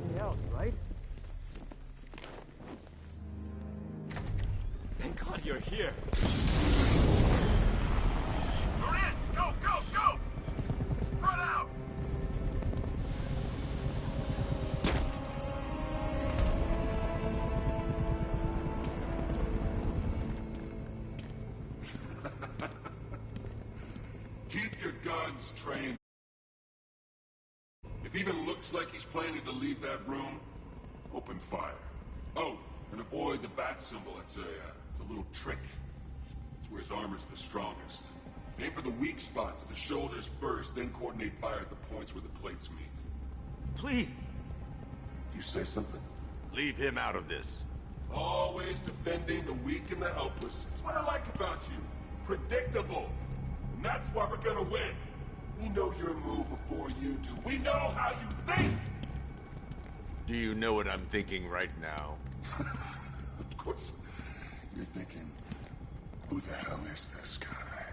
something else, right? Thank God you're here. You're in! Go, go, go! Run out! Keep your guns trained. If even looks like he's planning to leave that room, open fire. Oh, and avoid the bat symbol. It's a little trick. It's where his armor's the strongest. Aim for the weak spots at the shoulders first, then coordinate fire at the points where the plates meet. Please! You say something? Leave him out of this. Always defending the weak and the helpless. It's what I like about you. Predictable. And that's why we're gonna win. We know your move before you do. We know how you think! Do you know what I'm thinking right now? Of course. You're thinking, who the hell is this guy?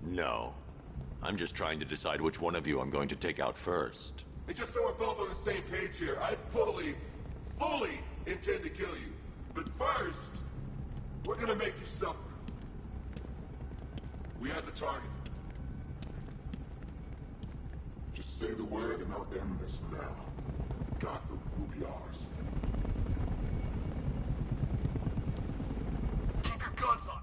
No. I'm just trying to decide which one of you I'm going to take out first. And just so we're both on the same page here, I fully intend to kill you. But first, we're gonna make you suffer. We have the target. Just say the word and I'll end this now. Gotham will be ours. Keep your guns on!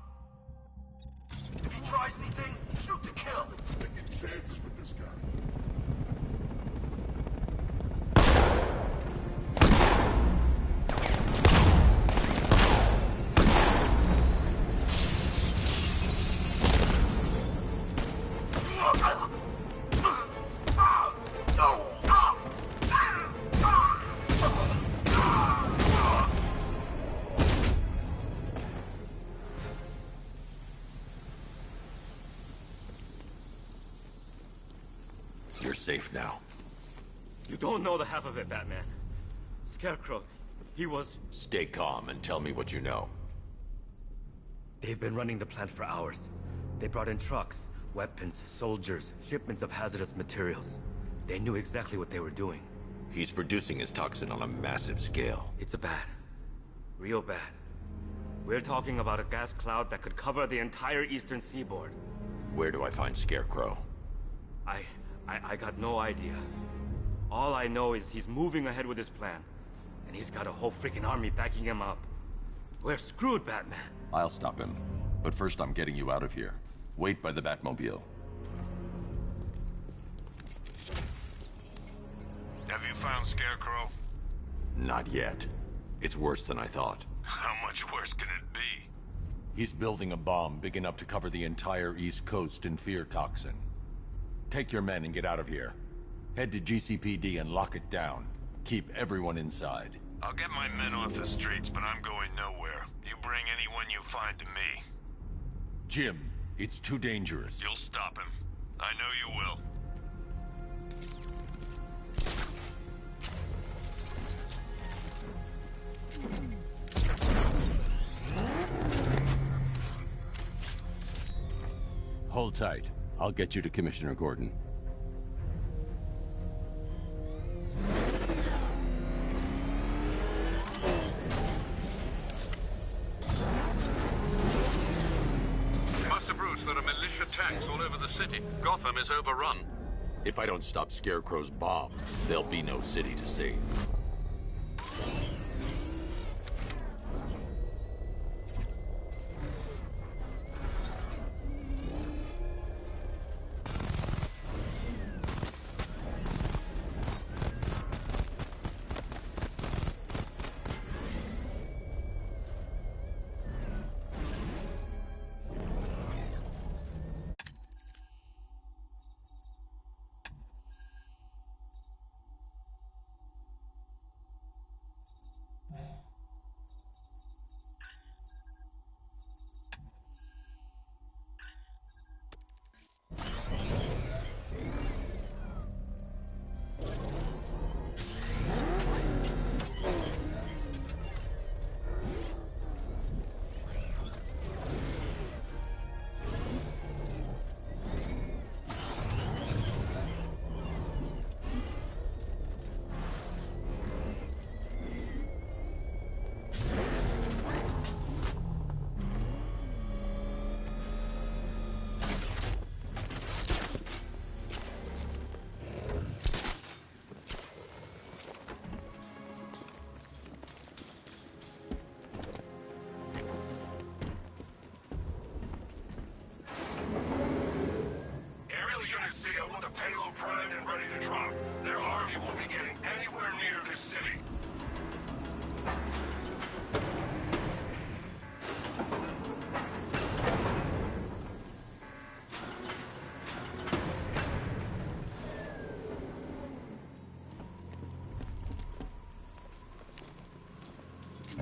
If he tries anything, shoot to kill! Taking chances with this guy. You're safe now. You don't know the half of it, Batman. Scarecrow, he was... Stay calm and tell me what you know. They've been running the plant for hours. They brought in trucks, weapons, soldiers, shipments of hazardous materials. They knew exactly what they were doing. He's producing his toxin on a massive scale. It's bad. Real bad. We're talking about a gas cloud that could cover the entire eastern seaboard. Where do I find Scarecrow? I got no idea. All I know is he's moving ahead with his plan. And he's got a whole freaking army backing him up. We're screwed, Batman. I'll stop him. But first I'm getting you out of here. Wait by the Batmobile. Have you found Scarecrow? Not yet. It's worse than I thought. How much worse can it be? He's building a bomb big enough to cover the entire East Coast in fear toxin. Take your men and get out of here. Head to GCPD and lock it down. Keep everyone inside. I'll get my men off the streets, but I'm going nowhere. You bring anyone you find to me. Jim, it's too dangerous. You'll stop him. I know you will. Hold tight. I'll get you to Commissioner Gordon. Master Bruce, there are militia tanks all over the city. Gotham is overrun. If I don't stop Scarecrow's bomb, there'll be no city to save.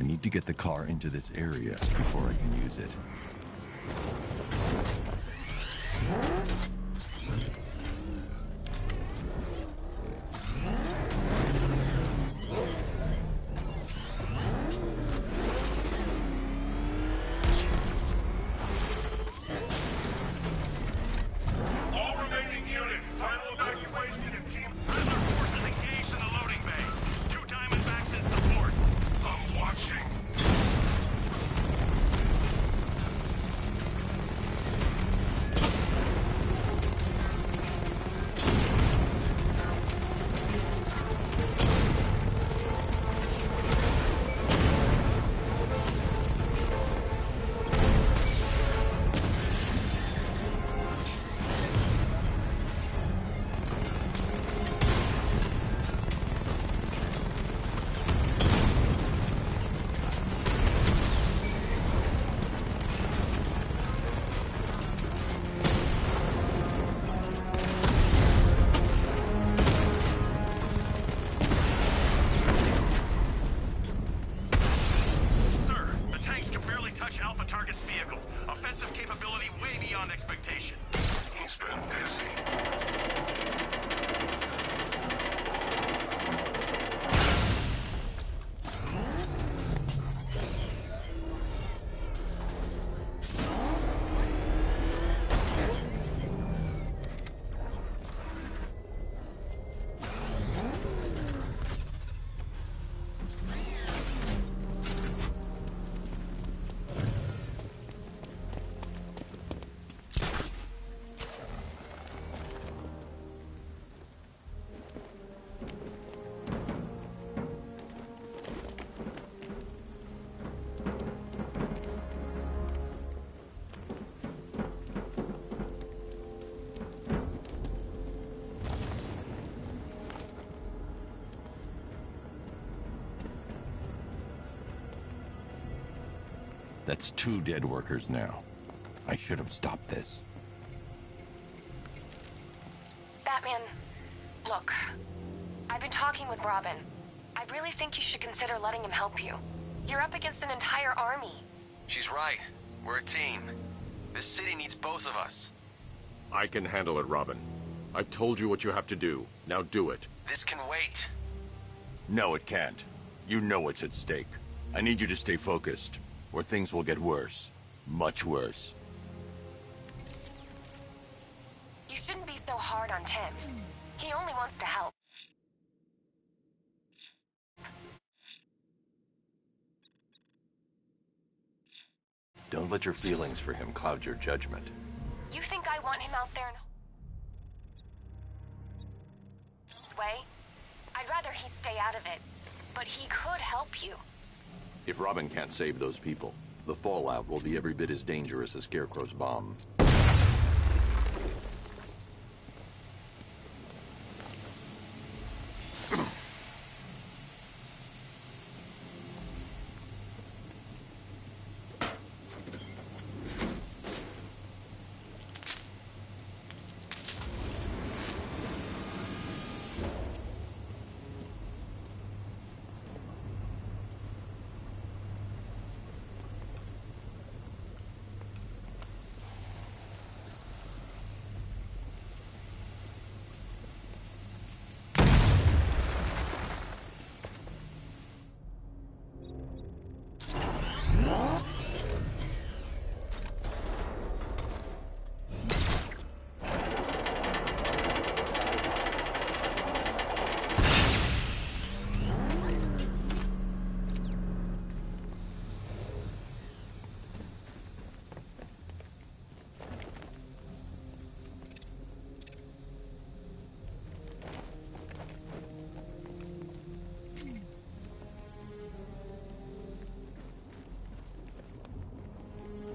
I need to get the car into this area before I can use it. All remaining units, final evacuation and team. Other forces engaged in the loading bay. 2 Diamondbacks in support. I'm watching. Sir, the tanks can barely touch Alpha Target's vehicle. Offensive capability way beyond expectation. He's been busy. That's 2 dead workers now. I should have stopped this. Batman, look. I've been talking with Robin. I really think you should consider letting him help you. You're up against an entire army. She's right. We're a team. This city needs both of us. I can handle it, Robin. I've told you what you have to do. Now do it. This can wait. No, it can't. You know what's at stake. I need you to stay focused, or things will get worse. Much worse. You shouldn't be so hard on Tim. He only wants to help. Don't let your feelings for him cloud your judgment. You think I want him out there in this way? I'd rather he stay out of it. But he could help you. If Robin can't save those people, the fallout will be every bit as dangerous as Scarecrow's bomb.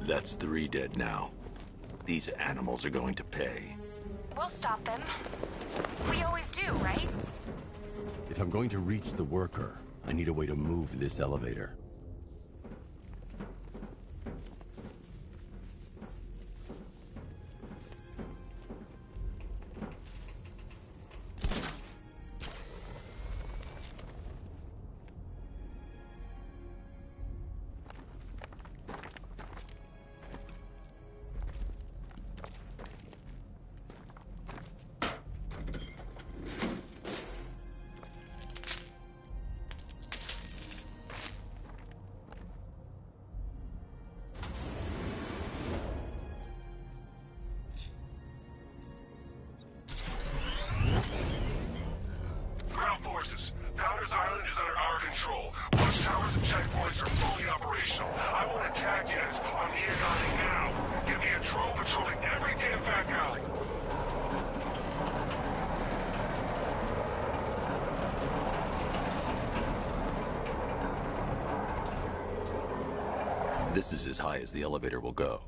That's 3 dead now. These animals are going to pay. We'll stop them. We always do, right? If I'm going to reach the worker, I need a way to move this elevator. forces. Founders Island is under our control. Watchtowers and checkpoints are fully operational. I want attack units on Likeabosstony now. Give me a drone patrolling every damn back alley. This is as high as the elevator will go.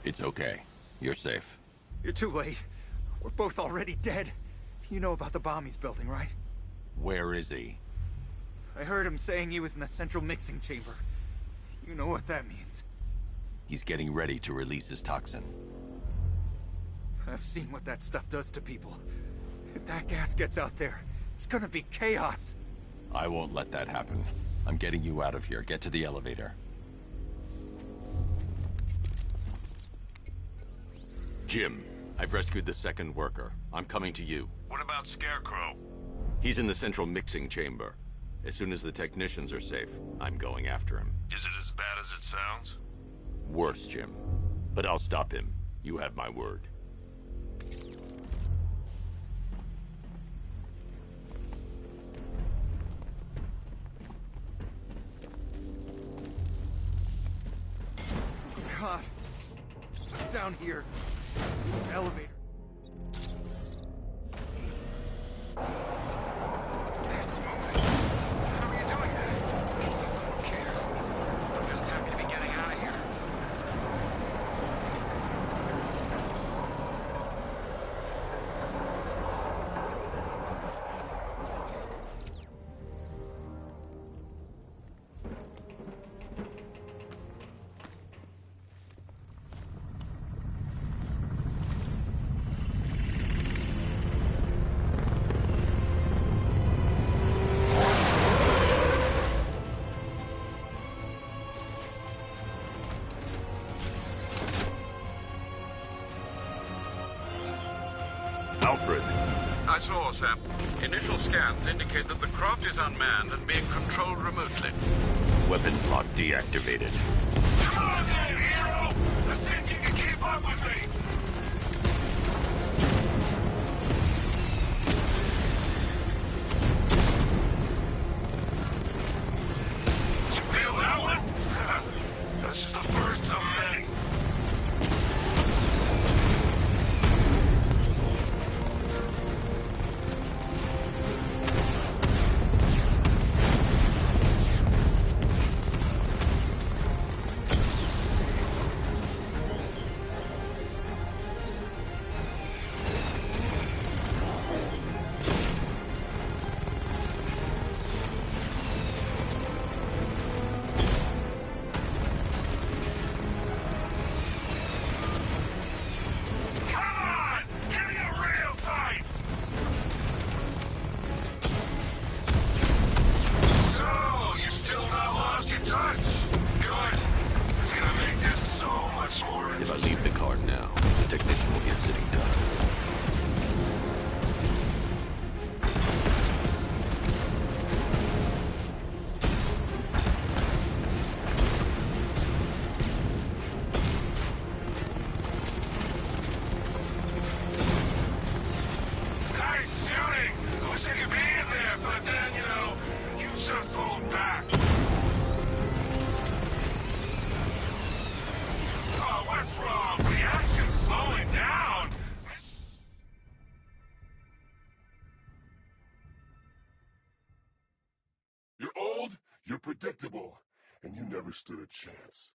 It's okay. You're safe. You're too late. We're both already dead. You know about the bomb he's building, right? Where is he? I heard him saying he was in the central mixing chamber. You know what that means. He's getting ready to release his toxin. I've seen what that stuff does to people. If that gas gets out there, it's gonna be chaos. I won't let that happen. I'm getting you out of here. Get to the elevator. Jim, I've rescued the second worker. I'm coming to you. What about Scarecrow? He's in the central mixing chamber. As soon as the technicians are safe, I'm going after him. Is it as bad as it sounds? Worse, Jim. But I'll stop him. You have my word. God. Down here. This elevator. It's moving. How are you doing that? Who cares? I'm just happy to be getting out of here. Alfred. I saw, Sam. Initial scans indicate that the craft is unmanned and being controlled remotely. Weapons lock deactivated. Come on then, hero! Let's see if you can keep up with me! You feel that one? That's just the first of many. If I leave the car now, the technician will be a sitting duck. Nice shooting! I wish I could be in there, but then, you know, you just hold back. Oh, what's wrong? The action's slowing down! You're old, you're predictable, and you never stood a chance.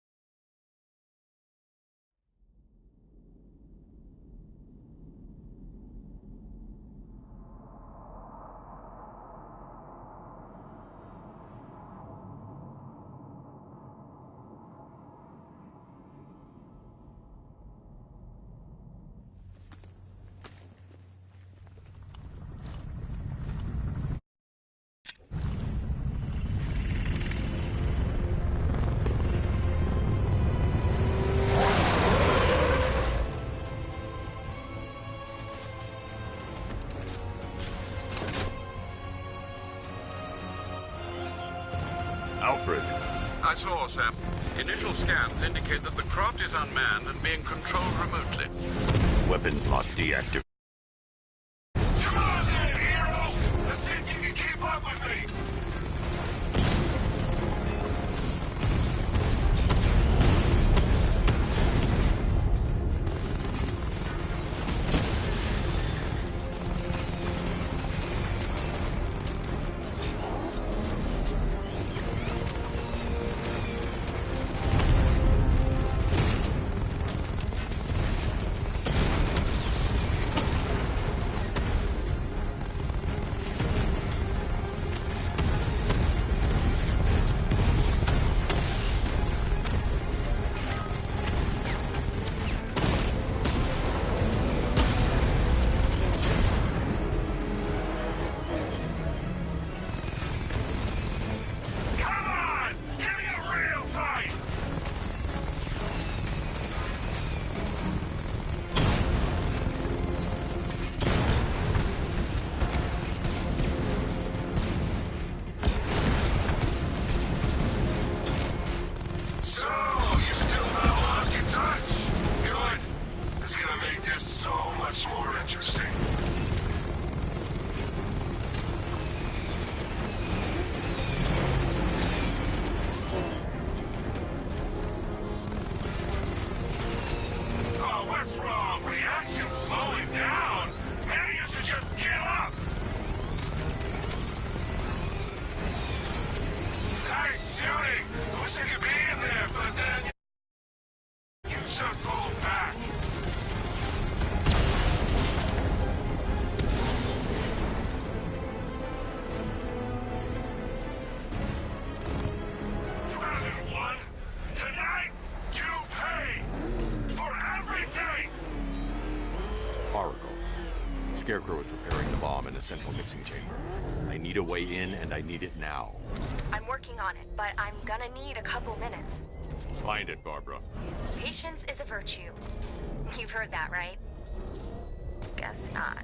Alfred. I saw, Sam. Initial scans indicate that the craft is unmanned and being controlled remotely. Weapons lock deactivated. Come on then, hero! Let's see if you can keep up with me! Scarecrow is preparing the bomb in the central mixing chamber. I need a way in, and I need it now. I'm working on it, but I'm gonna need a couple minutes. Find it, Barbara. Patience is a virtue. You've heard that, right? Guess not.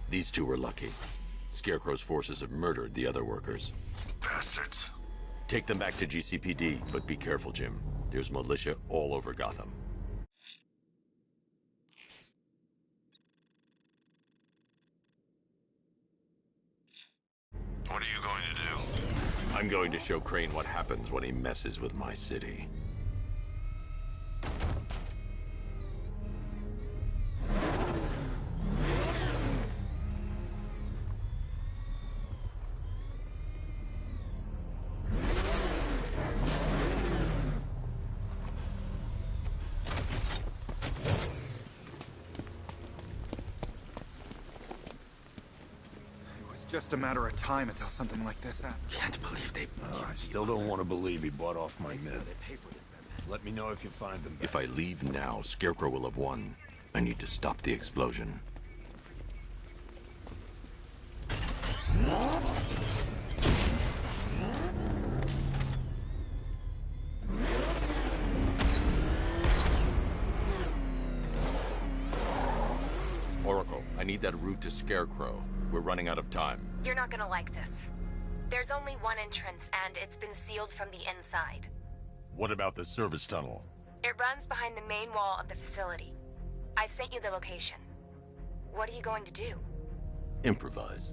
These two were lucky. Scarecrow's forces have murdered the other workers. Bastards. Take them back to GCPD, but be careful, Jim. There's militia all over Gotham. What are you going to do? I'm going to show Crane what happens when he messes with my city. Just a matter of time until something like this happens. Can't believe they... I still don't want to believe he bought off my men. Let me know if you find them back. If I leave now, Scarecrow will have won. I need to stop the explosion. Oracle, I need that route to Scarecrow. We're running out of time. You're not gonna like this. There's only one entrance, and it's been sealed from the inside. What about the service tunnel? It runs behind the main wall of the facility. I've sent you the location. What are you going to do? Improvise.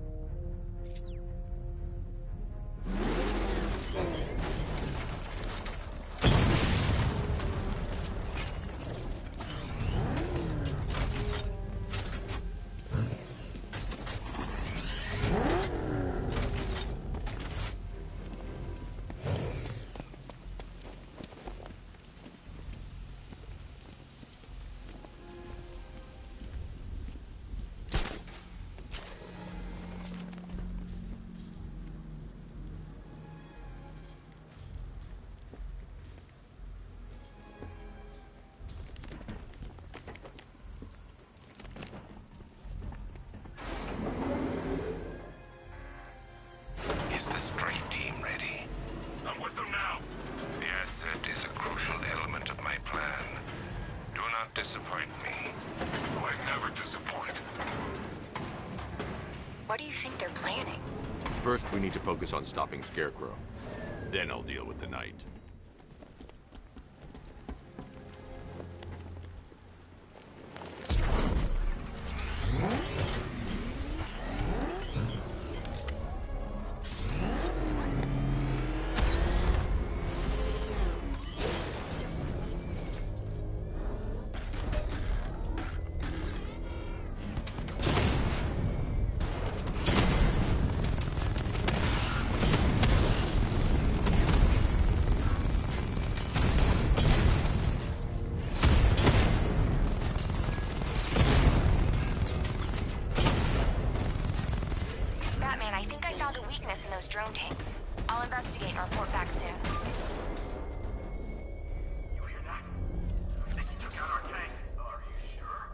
Is the strike team ready? I'm with them now. The asset is a crucial element of my plan. Do not disappoint me. Oh, I never disappoint. What do you think they're planning? First, we need to focus on stopping Scarecrow. Then I'll deal with the Knight. those drone tanks. I'll investigate and report back soon. You hear that? I think he took out our tank. Are you sure?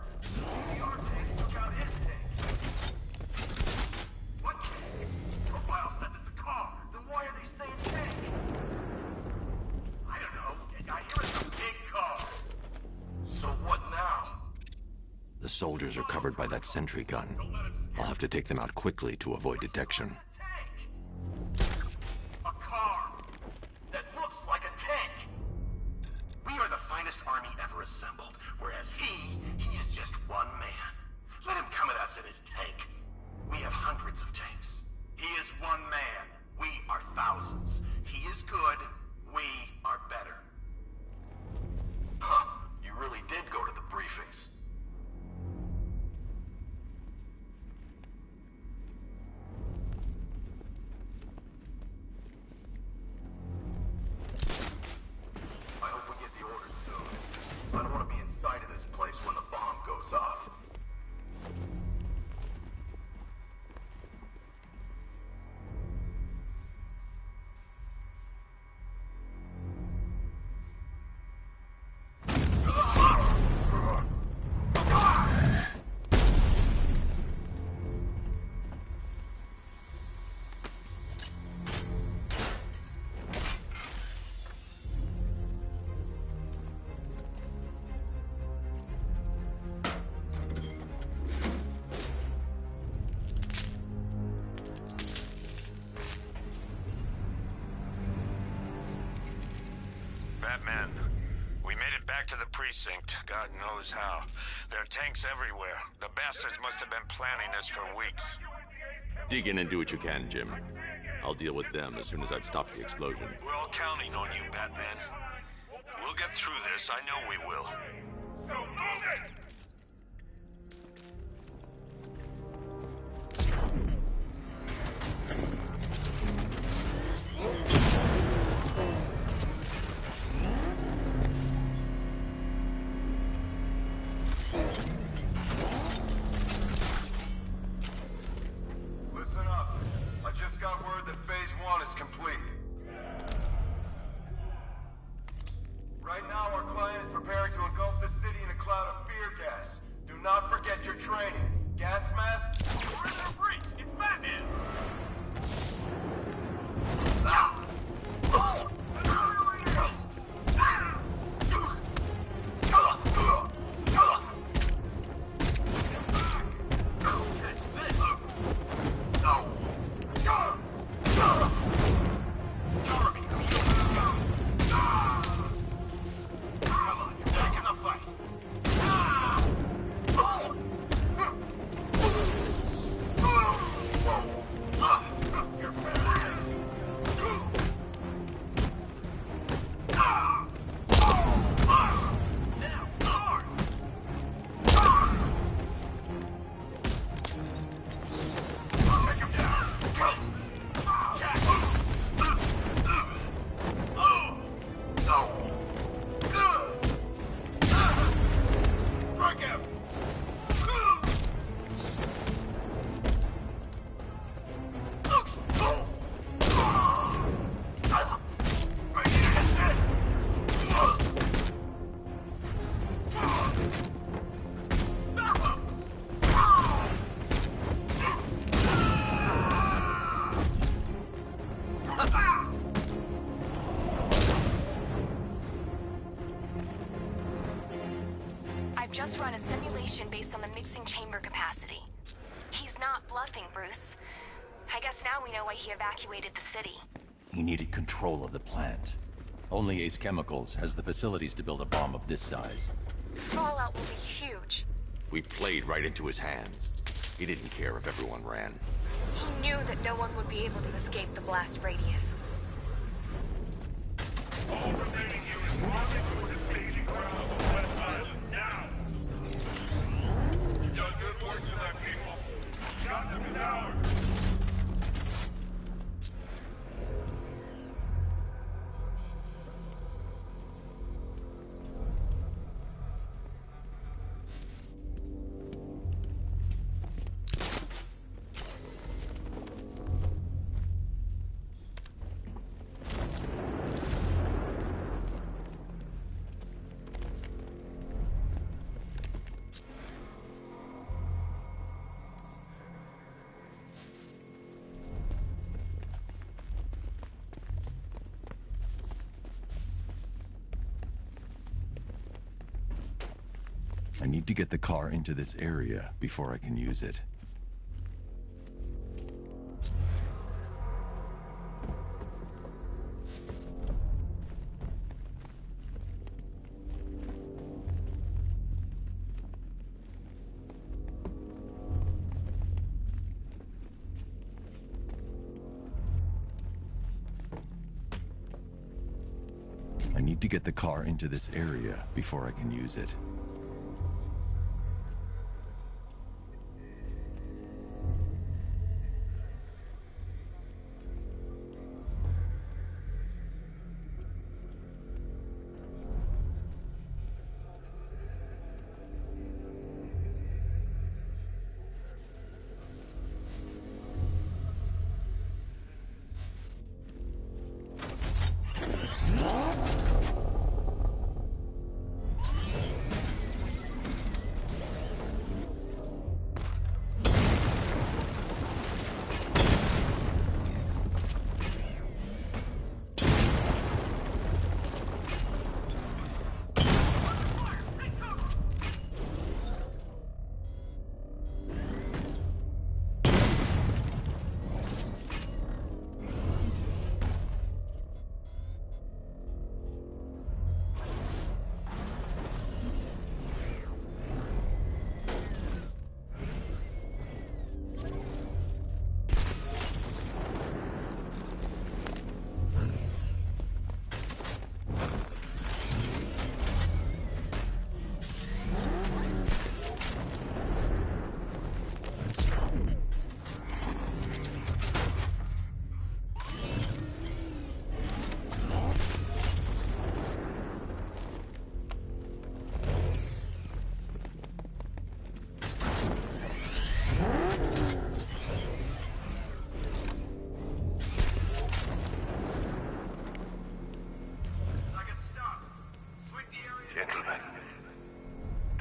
Maybe our tank took out his tank. What tank? Profile says it's a car. Then why are they saying tank? I don't know. I hear it's a big car. So what now? The soldiers are covered by that sentry gun. I'll have to take them out quickly to avoid detection. A car that looks like a tank. We are the finest army ever assembled, whereas he is just one man. Let him come at us in his tank. We have hundreds of tanks. He is one man. We are thousands. He is good. We are better. Huh. You really did go to the briefings. back to the precinct. God knows how. There are tanks everywhere. The bastards must have been planning this for weeks. Dig in and do what you can, Jim. I'll deal with them as soon as I've stopped the explosion. We're all counting on you, Batman. We'll get through this. I know we will. So move it! Listen up. I just got word that Phase 1 is complete. Right now, our client is preparing to engulf the city in a cloud of fear gas. Do not forget your training. Gas mask? We're in the breach! It's Batman! I've just run a simulation based on the mixing chamber capacity. He's not bluffing, Bruce. I guess now we know why he evacuated the city. He needed control of the plant. Only Ace Chemicals has the facilities to build a bomb of this size. Fallout will be huge. We played right into his hands. He didn't care if everyone ran. He knew that no one would be able to escape the blast radius. All remaining units marching toward the staging ground on the West Island now! You've done good work to that people. Shot them is ours! I need to get the car into this area before I can use it. I need to get the car into this area before I can use it.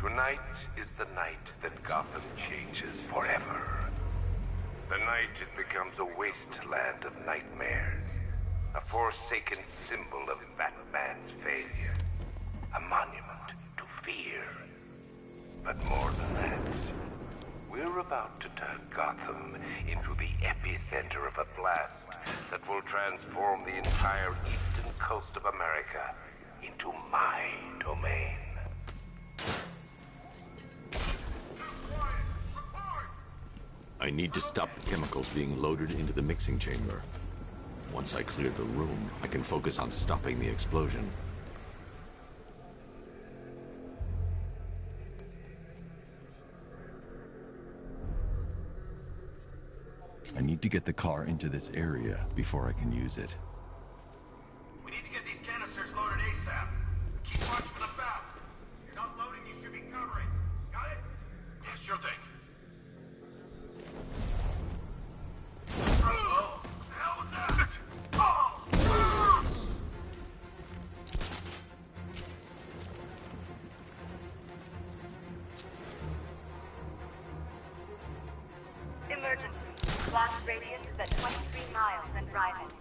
Tonight is the night that Gotham changes forever. The night it becomes a wasteland of nightmares. A forsaken symbol of Batman's failure. A monument to fear. But more than that, we're about to turn Gotham into the epicenter of a blast that will transform the entire eastern coast of America into my domain. I need to stop the chemicals being loaded into the mixing chamber. Once I clear the room, I can focus on stopping the explosion. I need to get the car into this area before I can use it. We need to get these canisters loaded ASAP. Keep watch for the valve. If you're not loading, you should be covering. Got it? Yeah, sure thing. Oh, hell was that? Oh! Emergency. Blast radius is at 23 miles and rising.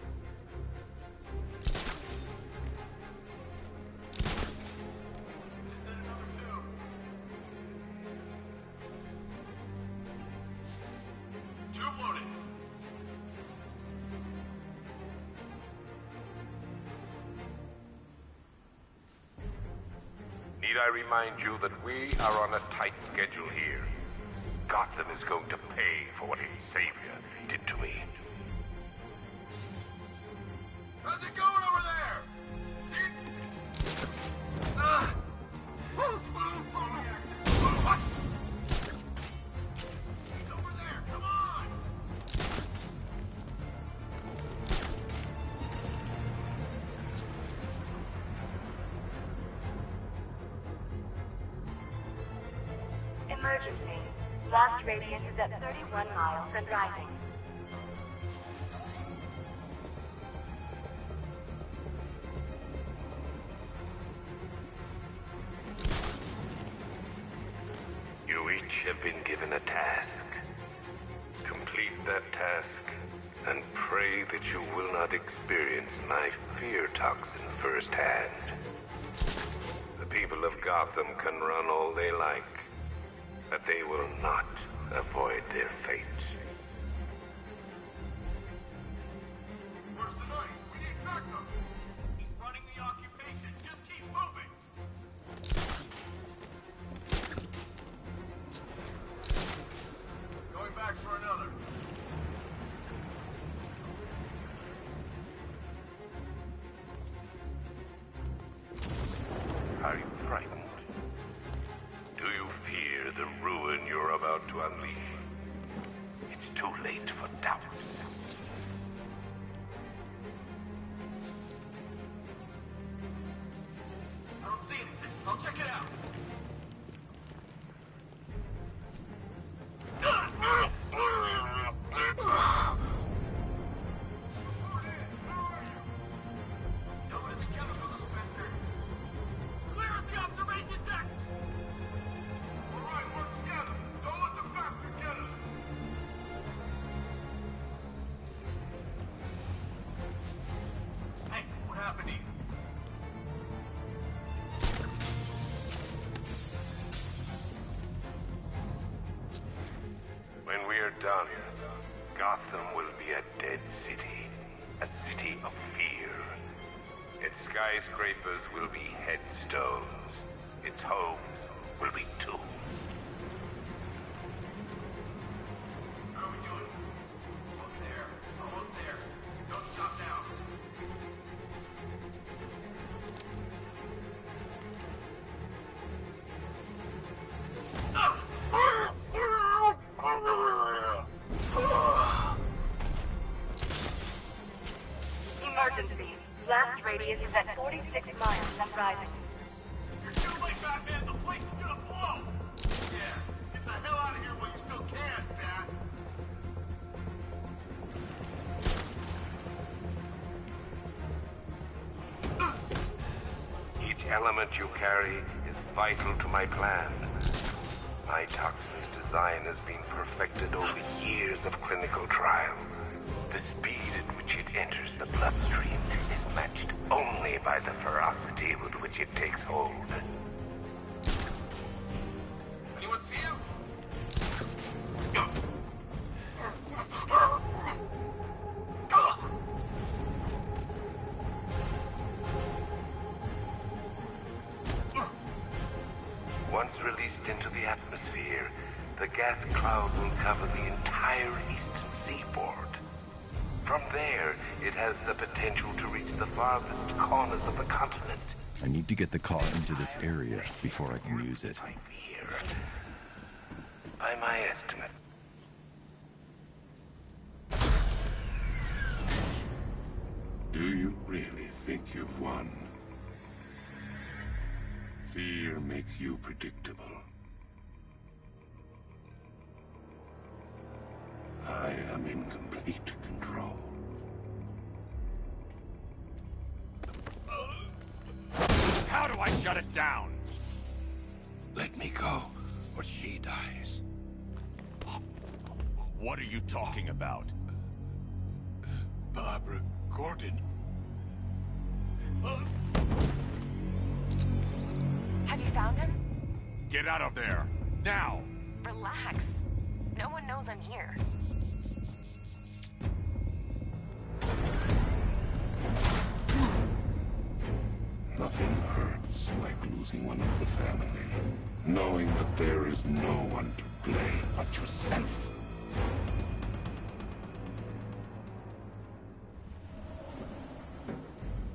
Tube loaded. Need I remind you that we are on a tight schedule here? Gotham is going to pay for what its savior did to me. How's it going over there? See? What? He's over there. Come on. Emergency. Blast radius is at 31 miles and rising. You each have been given a task. Complete that task, and pray that you will not experience my fear toxin firsthand. The people of Gotham can run all they like, but they will not avoid their fate. Where's the knife? We need backup. He's running the occupation. Just keep moving. Going back for another. Are you frightened? Do you fear the ruin you're about to unleash? It's too late for doubt. I don't see anything. I'll check it out. Clear the observation deck! All right, work together. Don't let the bastard get us. Hey, what happened to you? When we are done, Gotham will be a dead city. A city of fear. Its skyscrapers will be headstones. Its homes will be tombs. How are we doing? Almost there. Almost there. Don't stop now. Emergency. Blast radius is at 46 miles and rising. You're too late, Batman. The place is gonna blow. Yeah. Get the hell out of here while you still can, Bat. It element you carry is vital to my plan. My toxin's design has been perfected over years of clinical trial. The speed at which it enters the bloodstream is matched only by the ferocity with which it takes hold. Anyone see him? Once released into the atmosphere, the gas cloud will cover the entire eastern seaboard. From there, it has the potential to reach the farthest corners of the continent. I need to get the car into this area before I can use it. By my estimate. Do you really think you've won? Fear makes you predictable. I am in complete control. How do I shut it down? Let me go, or she dies. What are you talking about? Barbara Gordon. Have you found him? Get out of there! Now! Relax. No one knows I'm here. Nothing hurts like losing one of the family. Knowing that there is no one to blame but yourself.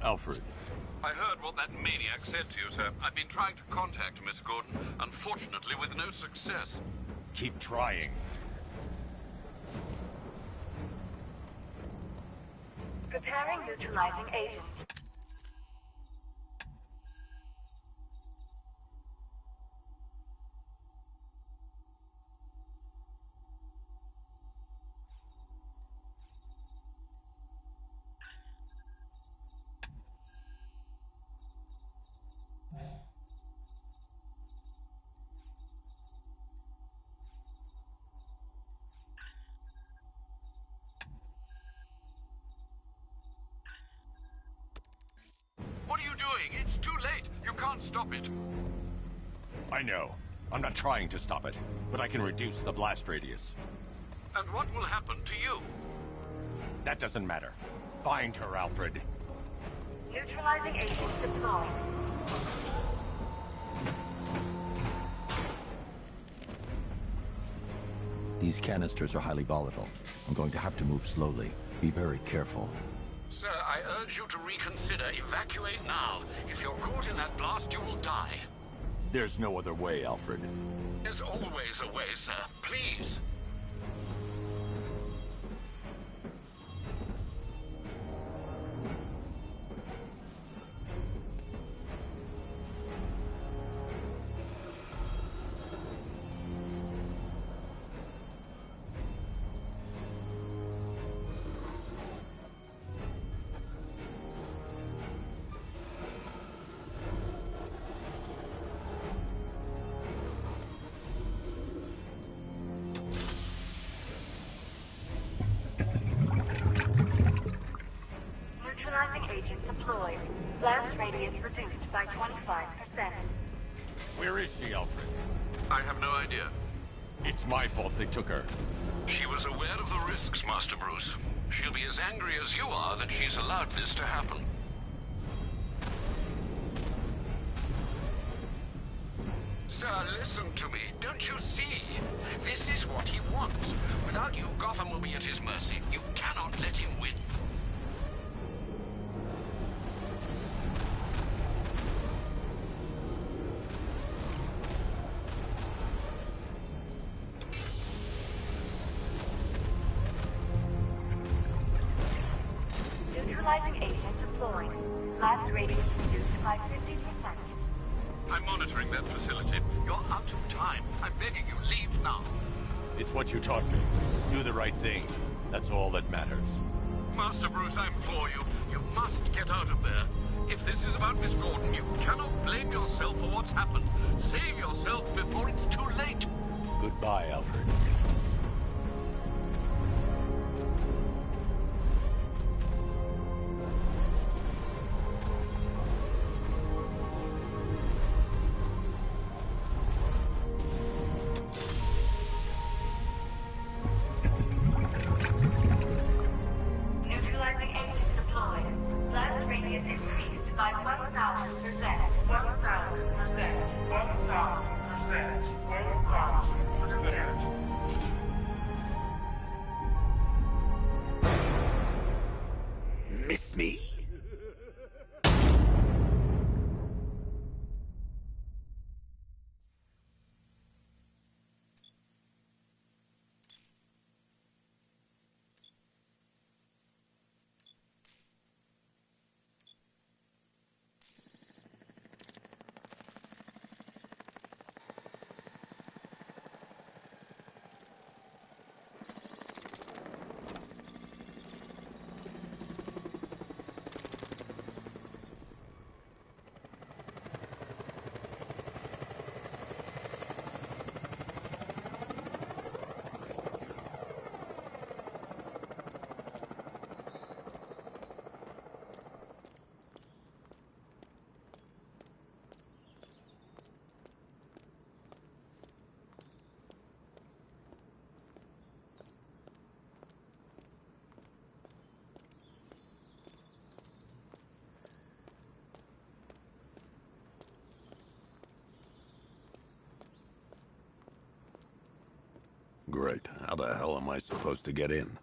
Alfred. I heard what that maniac said to you, sir. I've been trying to contact Miss Gordon, unfortunately with no success. Keep trying. Preparing neutralizing agent. What are you doing? It's too late. You can't stop it. I know. I'm not trying to stop it, but I can reduce the blast radius. And what will happen to you? That doesn't matter. Find her, Alfred. Neutralizing agent deployed. These canisters are highly volatile. I'm going to have to move slowly. Be very careful. Sir, I urge you to reconsider. Evacuate now. If you're caught in that blast, you will die. There's no other way, Alfred. There's always a way, sir. Please. Neutralizing agent deployed. Blast radius reduced by 25%. Where is she, Alfred? I have no idea. It's my fault they took her. She was aware of the risks, Master Bruce. She'll be as angry as you are that she's allowed this to happen. Sir, listen to me. Don't you see? This is what he wants. Without you, Gotham will be at his mercy. You cannot let him win. Neutralizing agent deployed. Blast radius reduced by 50%. I'm monitoring that facility. You're out of time. I'm begging you, leave now. It's what you taught me. Do the right thing. That's all that matters. Master Bruce, I implore you. You must get out of there. If this is about Miss Gordon, you cannot blame yourself for what's happened. Save yourself before it's too late. Goodbye, Alfred. Neutralizing agent deployed. Blast radius increased by 1,000%. 1,000%. 1,000%. 1,000%. Miss me? Great. How the hell am I supposed to get in?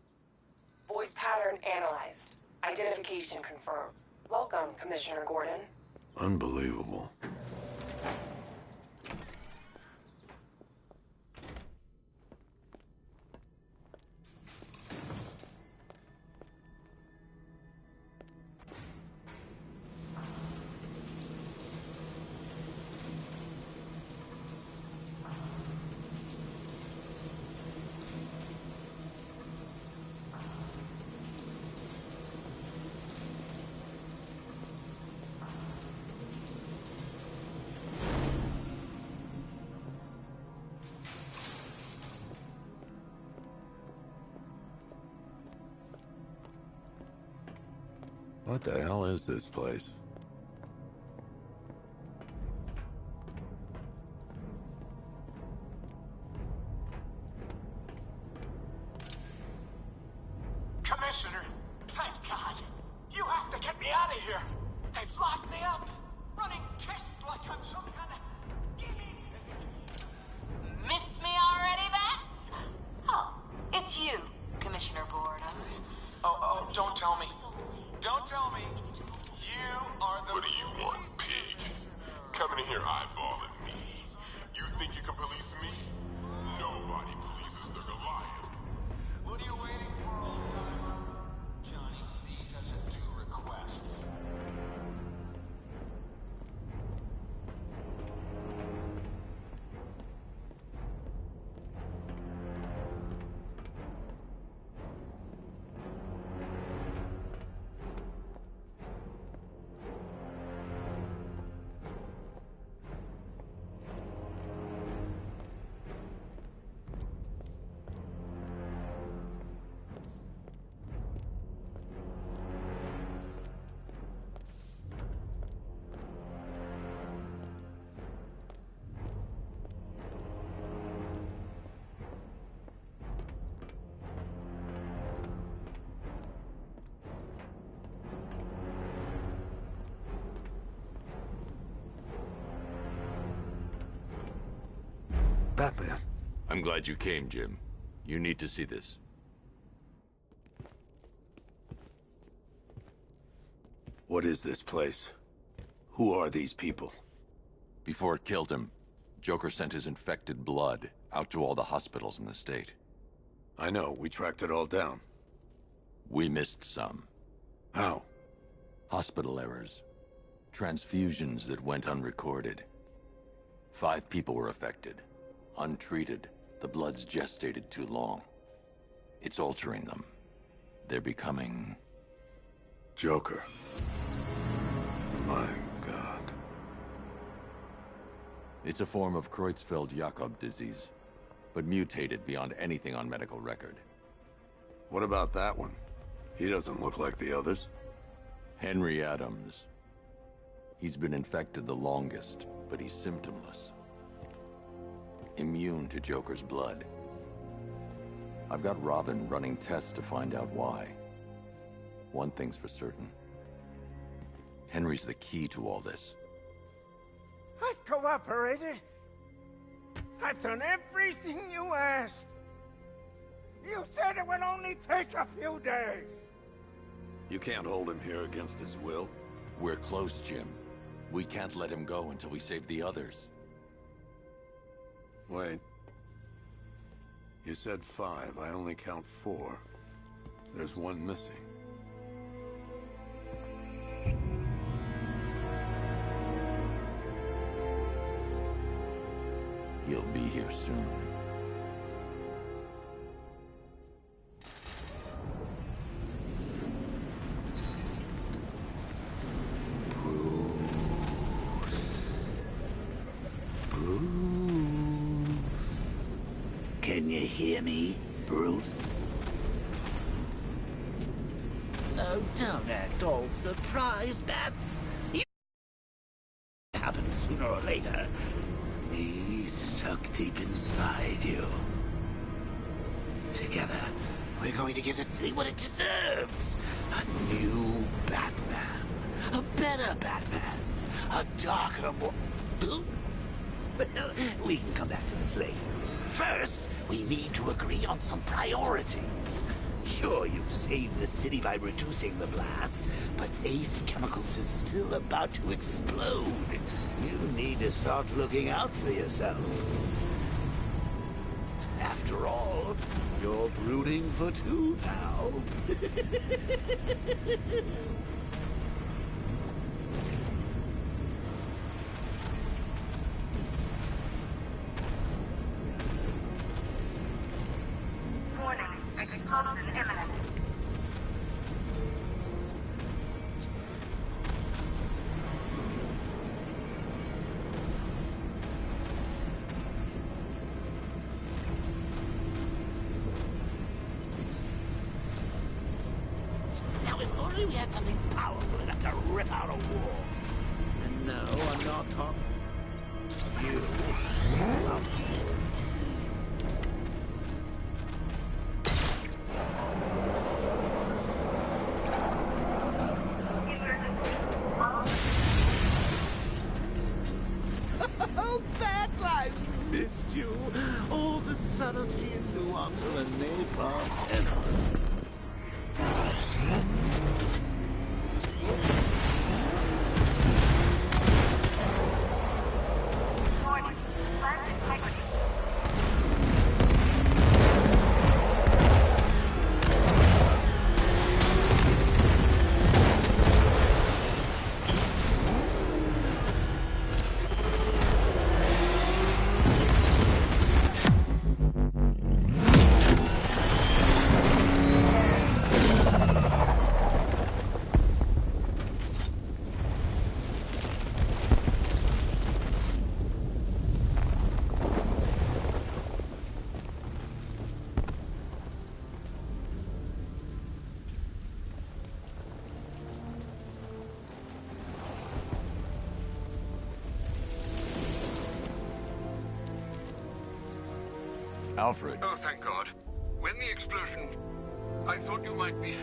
Voice pattern analyzed. Identification confirmed. Welcome, Commissioner Gordon. Unbelievable. What the hell is this place? Commissioner, thank God. You have to get me out of here. They've locked me up, running tests like I'm some kind of guinea pig. Miss me already, Bats? Oh, it's you, Commissioner Gordon. Oh, don't tell me. Don't tell me. You are the... What do you want, pig? Coming in here eyeballing me. You think you can police me? Nobody polices the Goliath. What are you waiting for, old-timer? Johnny C doesn't do requests. Batman. I'm glad you came, Jim. You need to see this. What is this place? Who are these people? Before it killed him, Joker sent his infected blood out to all the hospitals in the state. I know, we tracked it all down. We missed some. How? Hospital errors. Transfusions that went unrecorded. 5 people were affected. Untreated, the blood's gestated too long. It's altering them. They're becoming... Joker. My God. It's a form of Creutzfeldt-Jakob disease, but mutated beyond anything on medical record. What about that one? He doesn't look like the others. Henry Adams. He's been infected the longest, but he's symptomless. Immune to Joker's blood. I've got Robin running tests to find out why. One thing's for certain. Henry's the key to all this. I've cooperated. I've done everything you asked. You said it would only take a few days. You can't hold him here against his will. We're close, Jim. We can't let him go until we save the others. Wait. You said 5. I only count 4. There's one missing. He'll be here soon. Can you hear me, Bruce? Oh, don't act all surprised, Bats. It happens sooner or later. Me stuck deep inside you. Together, we're going to give the city what it deserves. A new Batman. A better Batman. A darker, more... Well, we can come back to this later. First, we need to agree on some priorities. Sure, you've saved the city by reducing the blast, but Ace Chemicals is still about to explode. You need to start looking out for yourself. After all, you're brooding for 2 now. Explosion imminent. Now, if only we had something powerful enough to rip out a wall. And no, I'm not talking... You. Well, oh, Bats, I missed you. All the subtlety and nuance of a napalm ever. Warning. Plant integrity. Alfred. Oh, thank God. When the explosion... I thought you might be...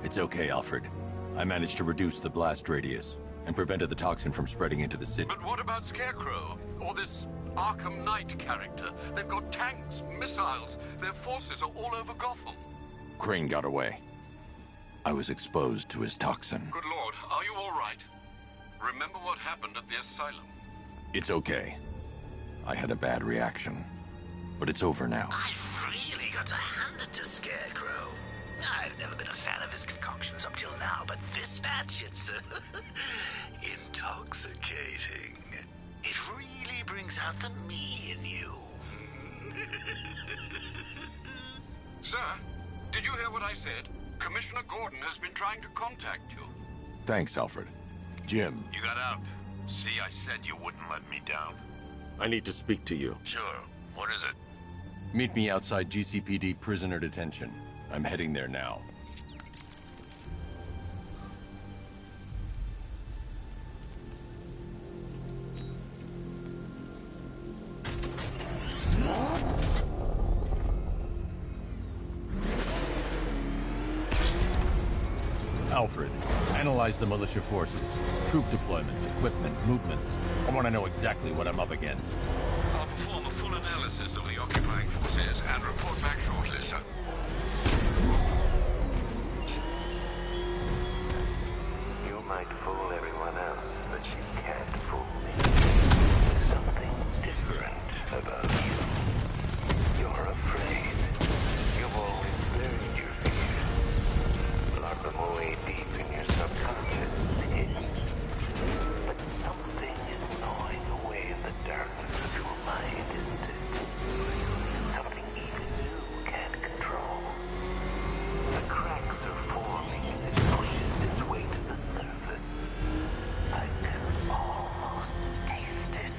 It's okay, Alfred. I managed to reduce the blast radius and prevented the toxin from spreading into the city. But what about Scarecrow? Or this Arkham Knight character? They've got tanks, missiles. Their forces are all over Gotham. Crane got away. I was exposed to his toxin. Good Lord, are you all right? Remember what happened at the asylum? It's okay. I had a bad reaction. But it's over now. I've really got to hand it to Scarecrow. I've never been a fan of his concoctions up till now, but this batch, it's intoxicating. It really brings out the me in you. Sir, did you hear what I said? Commissioner Gordon has been trying to contact you. Thanks, Alfred. Jim. You got out. See, I said you wouldn't let me down. I need to speak to you. Sure. What is it? Meet me outside GCPD prisoner detention. I'm heading there now. Alfred, analyze the militia forces, troop deployments, equipment, movements. I want to know exactly what I'm up against. I'll perform a full analysis of the occupying forces and report back shortly, sir. You might fool everyone else, but you can't fool me. There's something different about you. You're afraid. You've always learned your fears. Lock them away deep in your subconscious pit. But something is gnawing away in the darkness of your mind, isn't it? Something even you can't control. The cracks are forming and it pushes its way to the surface. I can almost taste it.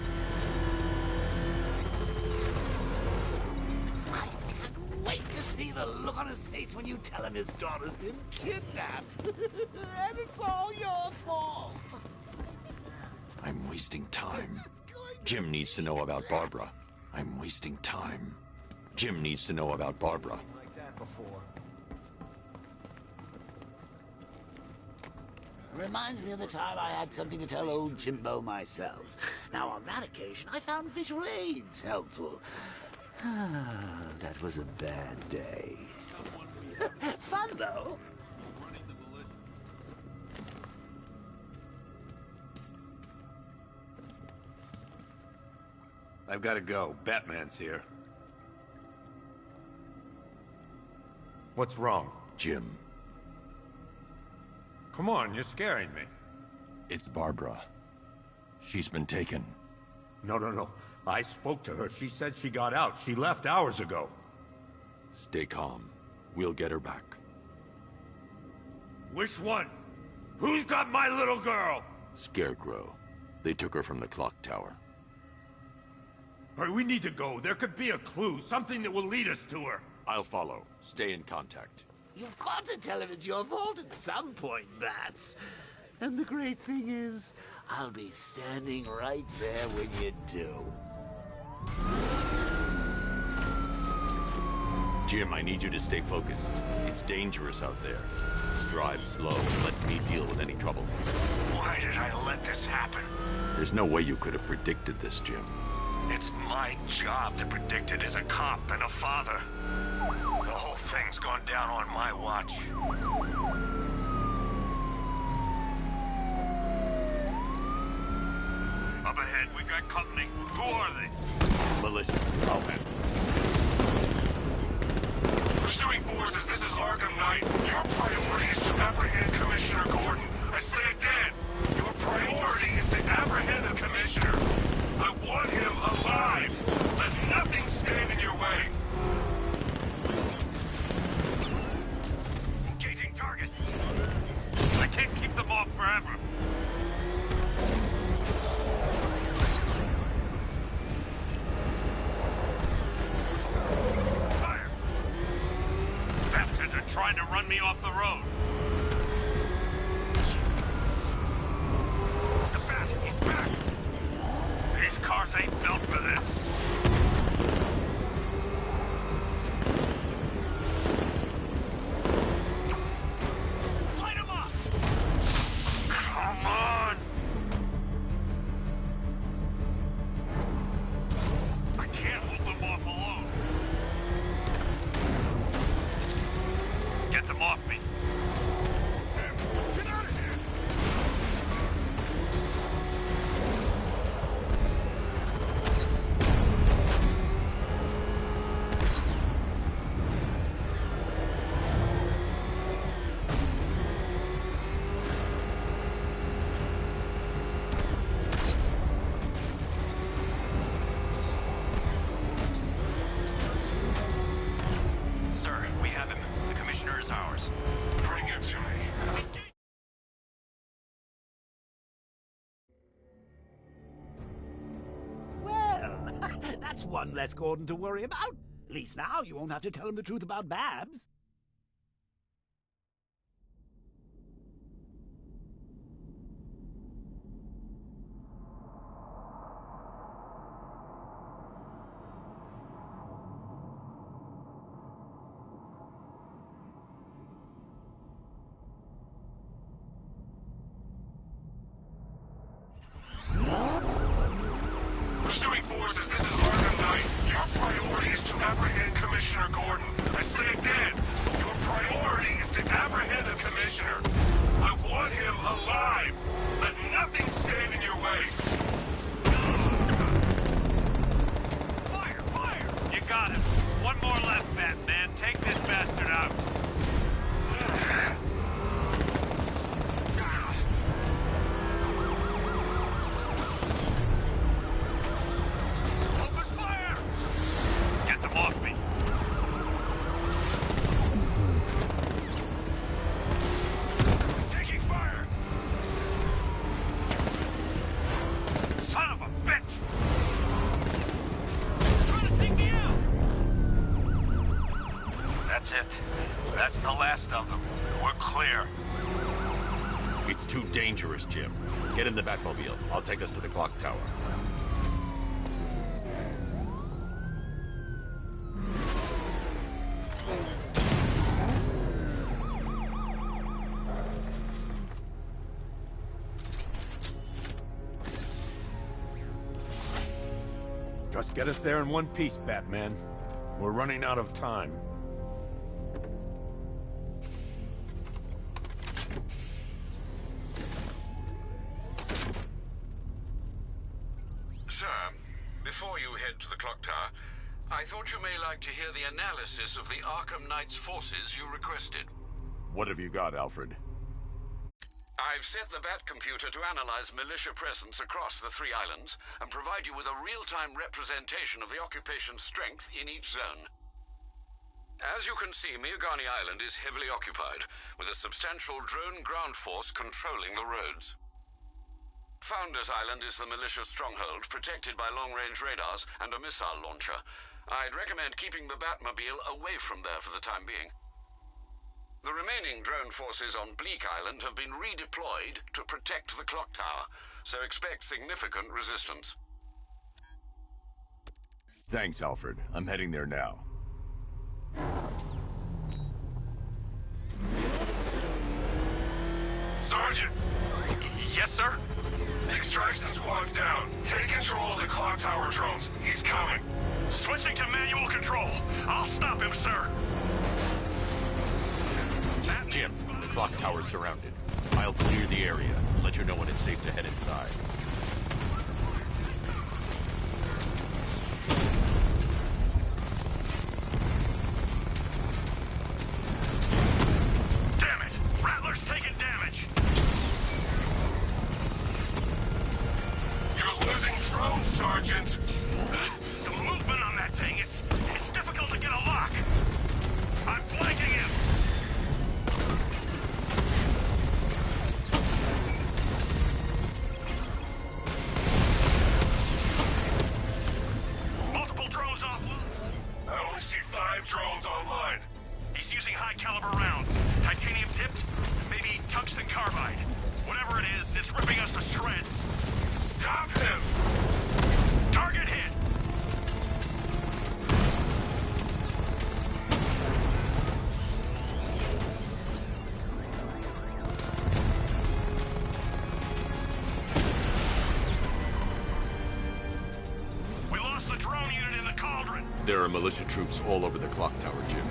I can't wait to see the look on his face when you tell him his daughter's been kidnapped. And it's all your fault. I'm wasting time. Jim needs to know about Barbara. I'm wasting time. Jim needs to know about Barbara. Like that before. Reminds me of the time I had something to tell old Jimbo myself. Now, on that occasion, I found visual aids helpful. That was a bad day. Fun, though. I've got to go. Batman's here. What's wrong? Jim. Come on, you're scaring me. It's Barbara. She's been taken. No. I spoke to her. She said she got out. She left hours ago. Stay calm. We'll get her back. Which one? Who's got my little girl? Scarecrow. They took her from the clock tower. All right, we need to go. There could be a clue, something that will lead us to her. I'll follow. Stay in contact. You've got to tell him it's your fault at some point, Bats. And the great thing is, I'll be standing right there when you do. Jim, I need you to stay focused. It's dangerous out there. Drive slow. Let me deal with any trouble. Why did I let this happen? There's no way you could have predicted this, Jim. It's my job to predict it as a cop and a father. The whole thing's gone down on my watch. Up ahead, we got company. Who are they? Militia. I'll handle. Pursuing forces, this is Arkham Knight. Your priority is to apprehend Commissioner Gordon. I say again, your priority is to apprehend the Commissioner. I want him alive. Let nothing stand in your way. Engaging target. I can't keep them off forever. Fire! Bastards are trying to run me off the road. It's the Bat. He's back. These cars ain't built for this. Light 'em up! Come on! I can't hold them off alone. Get them off me. one less Gordon to worry about. At least now you won't have to tell him the truth about Babs. Pursuing forces, this is Arkham Knight. Your priority is to apprehend Commissioner Gordon. I say again, your priority is to apprehend the Commissioner. I want him alive. Let nothing stand in your way. Fire! Fire! You got him. One more left, Batman. Take this bastard out. That's it. That's the last of them. We're clear. It's too dangerous, Jim. Get in the Batmobile. I'll take us to the clock tower. Just get us there in one piece, Batman. We're running out of time. Sir, before you head to the clock tower, I thought you may like to hear the analysis of the Arkham Knight's forces you requested. What have you got, Alfred? I've set the Bat computer to analyze militia presence across the 3 islands and provide you with a real-time representation of the occupation's strength in each zone. As you can see, Miagani Island is heavily occupied, with a substantial drone ground force controlling the roads. Founders Island is the militia stronghold, protected by long-range radars and a missile launcher. I'd recommend keeping the Batmobile away from there for the time being. The remaining drone forces on Bleak Island have been redeployed to protect the clock tower, so expect significant resistance. Thanks, Alfred. I'm heading there now. Sergeant! Yes, sir? Extraction squad's down. Take control of the clock tower drones. He's coming. Switching to manual control. I'll stop him, sir. Jim, the clock tower's surrounded. I'll clear the area and let you know when it's safe to head inside. Damn it! Rattler's taking damage! You're losing drones, Sergeant! The movement on that thing, it's difficult to get a lock. I'm flanking him! Multiple drones offline. I only see 5 drones online. He's using high-caliber rounds. Titanium tipped? Maybe tungsten carbide. Whatever it is, it's ripping us to shreds. Stop him! Target hit! We lost the drone unit in the cauldron. There are militia troops all over the clock tower, Jim.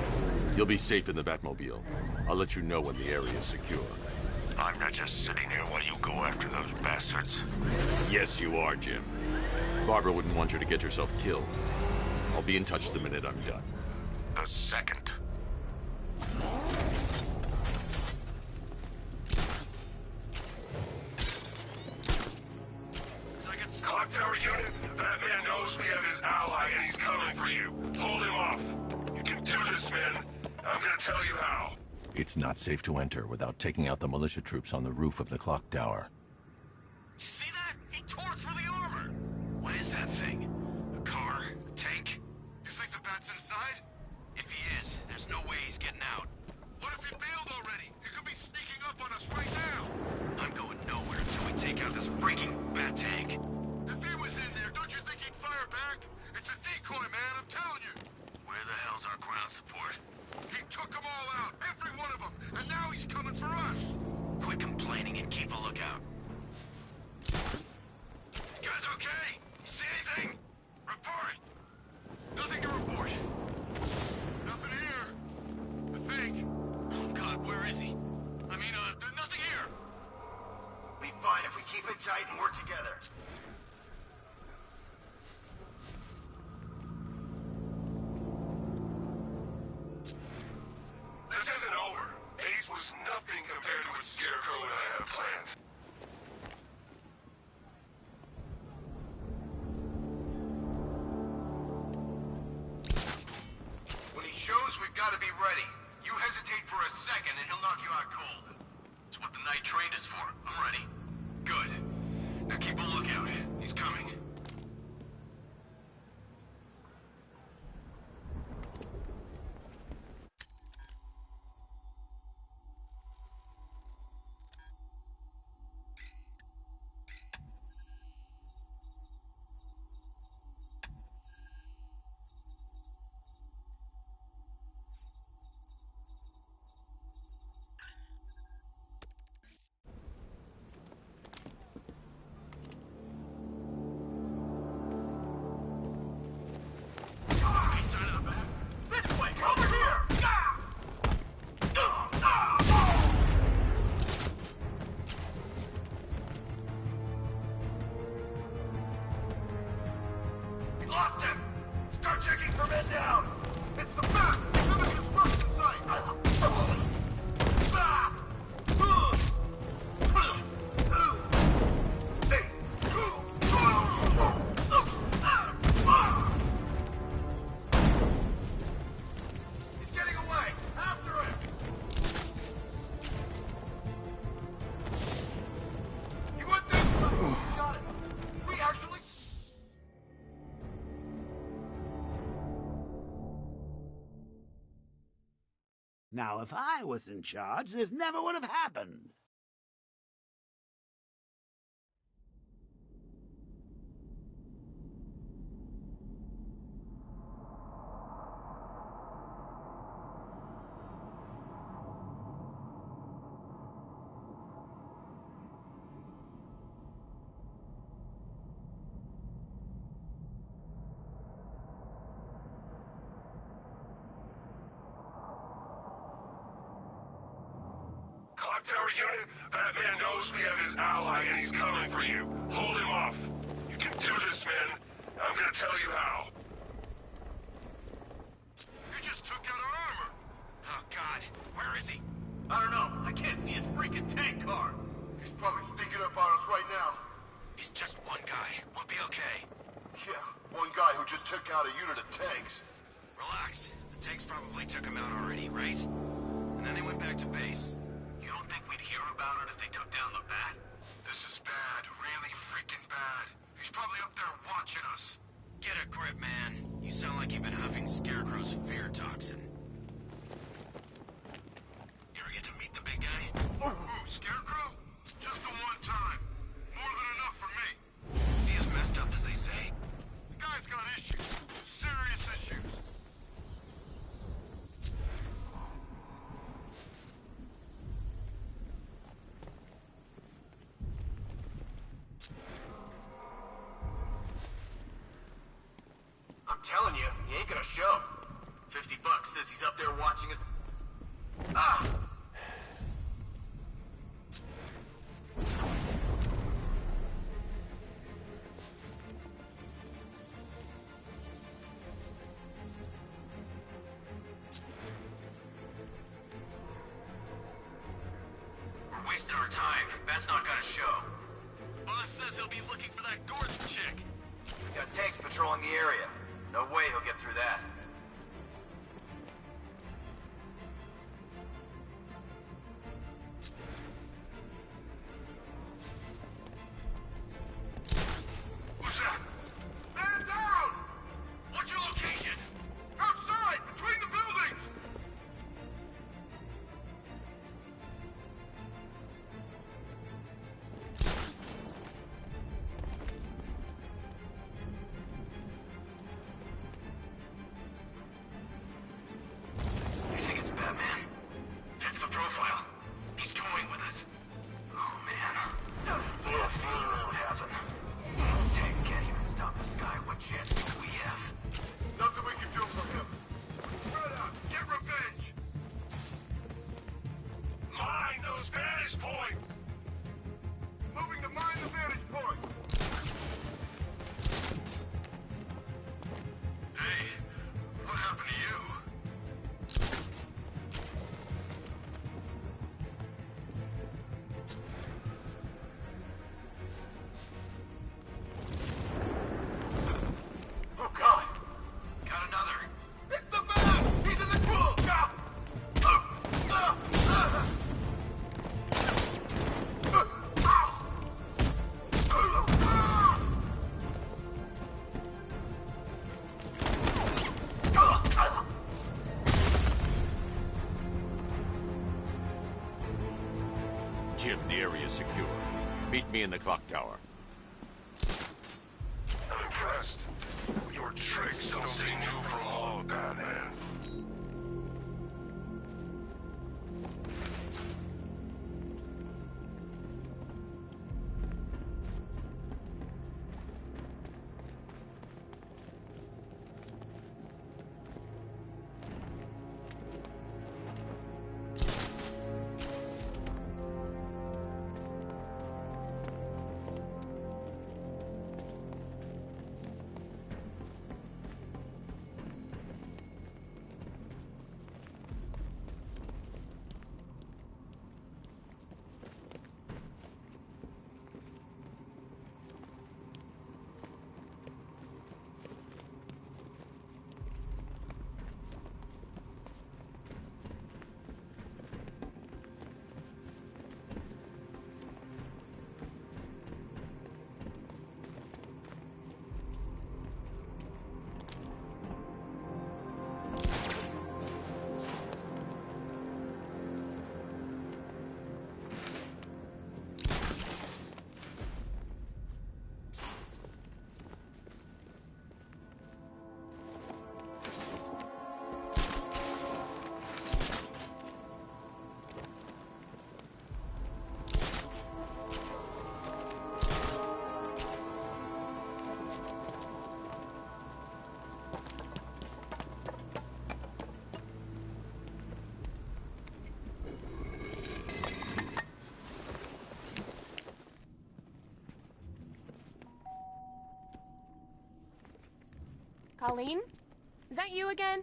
You'll be safe in the Batmobile. I'll let you know when the area is secure. I'm not just sitting here while you go after those bastards. Yes, you are, Jim. Barbara wouldn't want you to get yourself killed. I'll be in touch the minute I'm done. The second. Clock tower unit, Batman knows we have his ally and he's coming for you. Hold him off. You can do this, man. I'm gonna tell you how. It's not safe to enter without taking out the militia troops on the roof of the clock tower. See that? He tore through the armor! What is that thing? A car? A tank? out. What if he bailed already? He could be sneaking up on us right now. I'm going nowhere until we take out this freaking bat tank. If he was in there, don't you think he'd fire back? It's a decoy, man, I'm telling you. Where the hell's our ground support? He took them all out, every one of them, and now he's coming for us. Quit complaining and keep a lookout. Guys okay? See anything? Report! Nothing to report. Nothing here. I think. Oh God, where is he? I mean, there's nothing here. Be fine if we keep it tight and work together. This isn't over. Ace was nothing compared to what Scarecrow and I have planned. When he shows, we've got to be ready. You hesitate for a second and he'll knock you out cold. It's what the night trained us for. I'm ready. Good. Now keep a lookout. He's coming. Lost him! Start checking for men down! It's the back! Another construction site! He's getting away! After him! You want this? Got it! We actually... Now, if I was in charge, this never would have happened. Clock Tower unit, Batman knows we have his ally and he's coming for you. Hold him off. You can do this, man. I'm gonna tell you how. You just took out our armor! Oh God, where is he? I don't know. I can't see his freaking tank car. He's probably sneaking up on us right now. He's just one guy. We'll be okay. Yeah, one guy who just took out a unit of tanks. Relax. The tanks probably took him out already, right? And then they went back to base. You don't think we'd hear about it if they took down the bat? This is bad. Really freaking bad. He's probably up there watching us. Get a grip, man. You sound like you've been huffing Scarecrow's fear toxin. You ever get to meet the big guy? Ooh, Scarecrow? Just the one time. More than enough for me. Is he as messed up as they say? The guy's got issues. Serious issues. I'm telling you, he ain't gonna show. $50 says he's up there watching us. Ah! We're wasting our time. Bat's not gonna show. Boss says he'll be looking for that Gordon chick. We got tanks patrolling the area. No way he'll get through that. Who's that? Man down! What's your location? Outside, between the buildings! me in the clock tower. I'm impressed. Your tricks don't seem new for long, Batman. Colleen? Is that you again?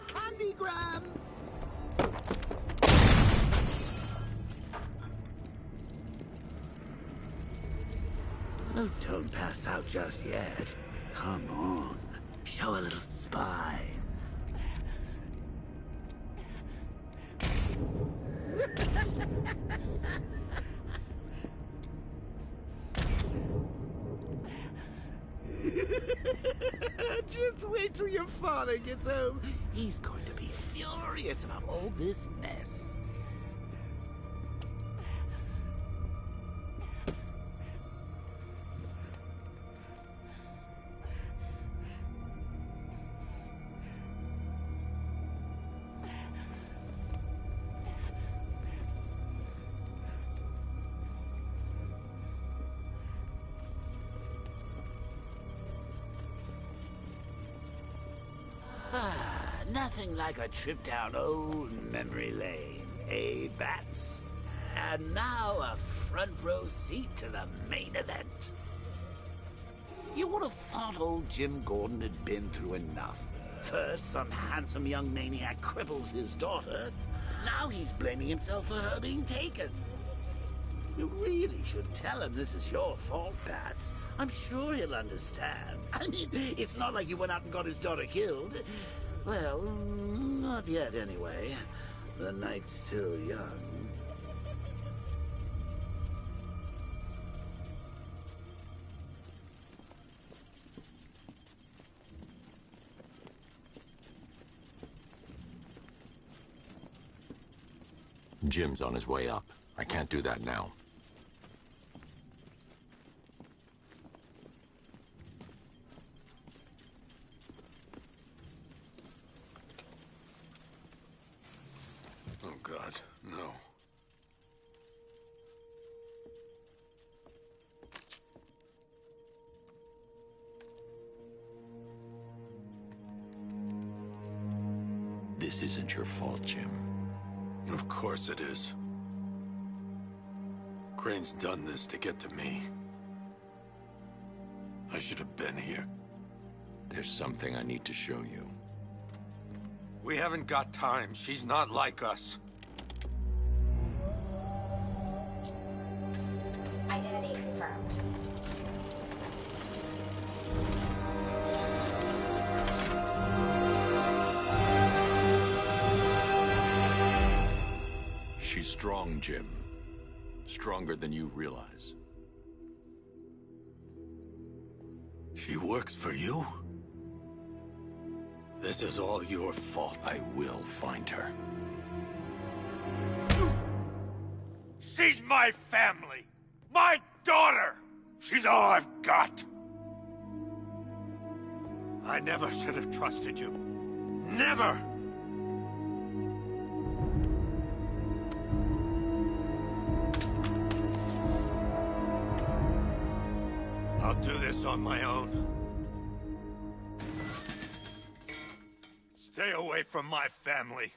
Candygram! Oh, don't pass out just yet. Come on. Show a little spine. Just wait till your father gets home. He's going to be furious about all this mess. Nothing like a trip down old memory lane, eh, Bats? And now a front row seat to the main event. You would have thought old Jim Gordon had been through enough. First, some handsome young maniac cripples his daughter. Now he's blaming himself for her being taken. You really should tell him this is your fault, Bats. I'm sure he'll understand. I mean, it's not like you went out and got his daughter killed. Well, not yet anyway. The night's still young. Jim's on his way up. I can't do that now. Oh, God, no. This isn't your fault, Jim. Of course it is. Crane's done this to get to me. I should have been here. There's something I need to show you. We haven't got time. She's not like us. Identity confirmed. She's strong, Jim. Stronger than you realize. She works for you? This is all your fault. I will find her. She's my family! My daughter! She's all I've got! I never should have trusted you. Never! I'll do this on my own. Stay away from my family.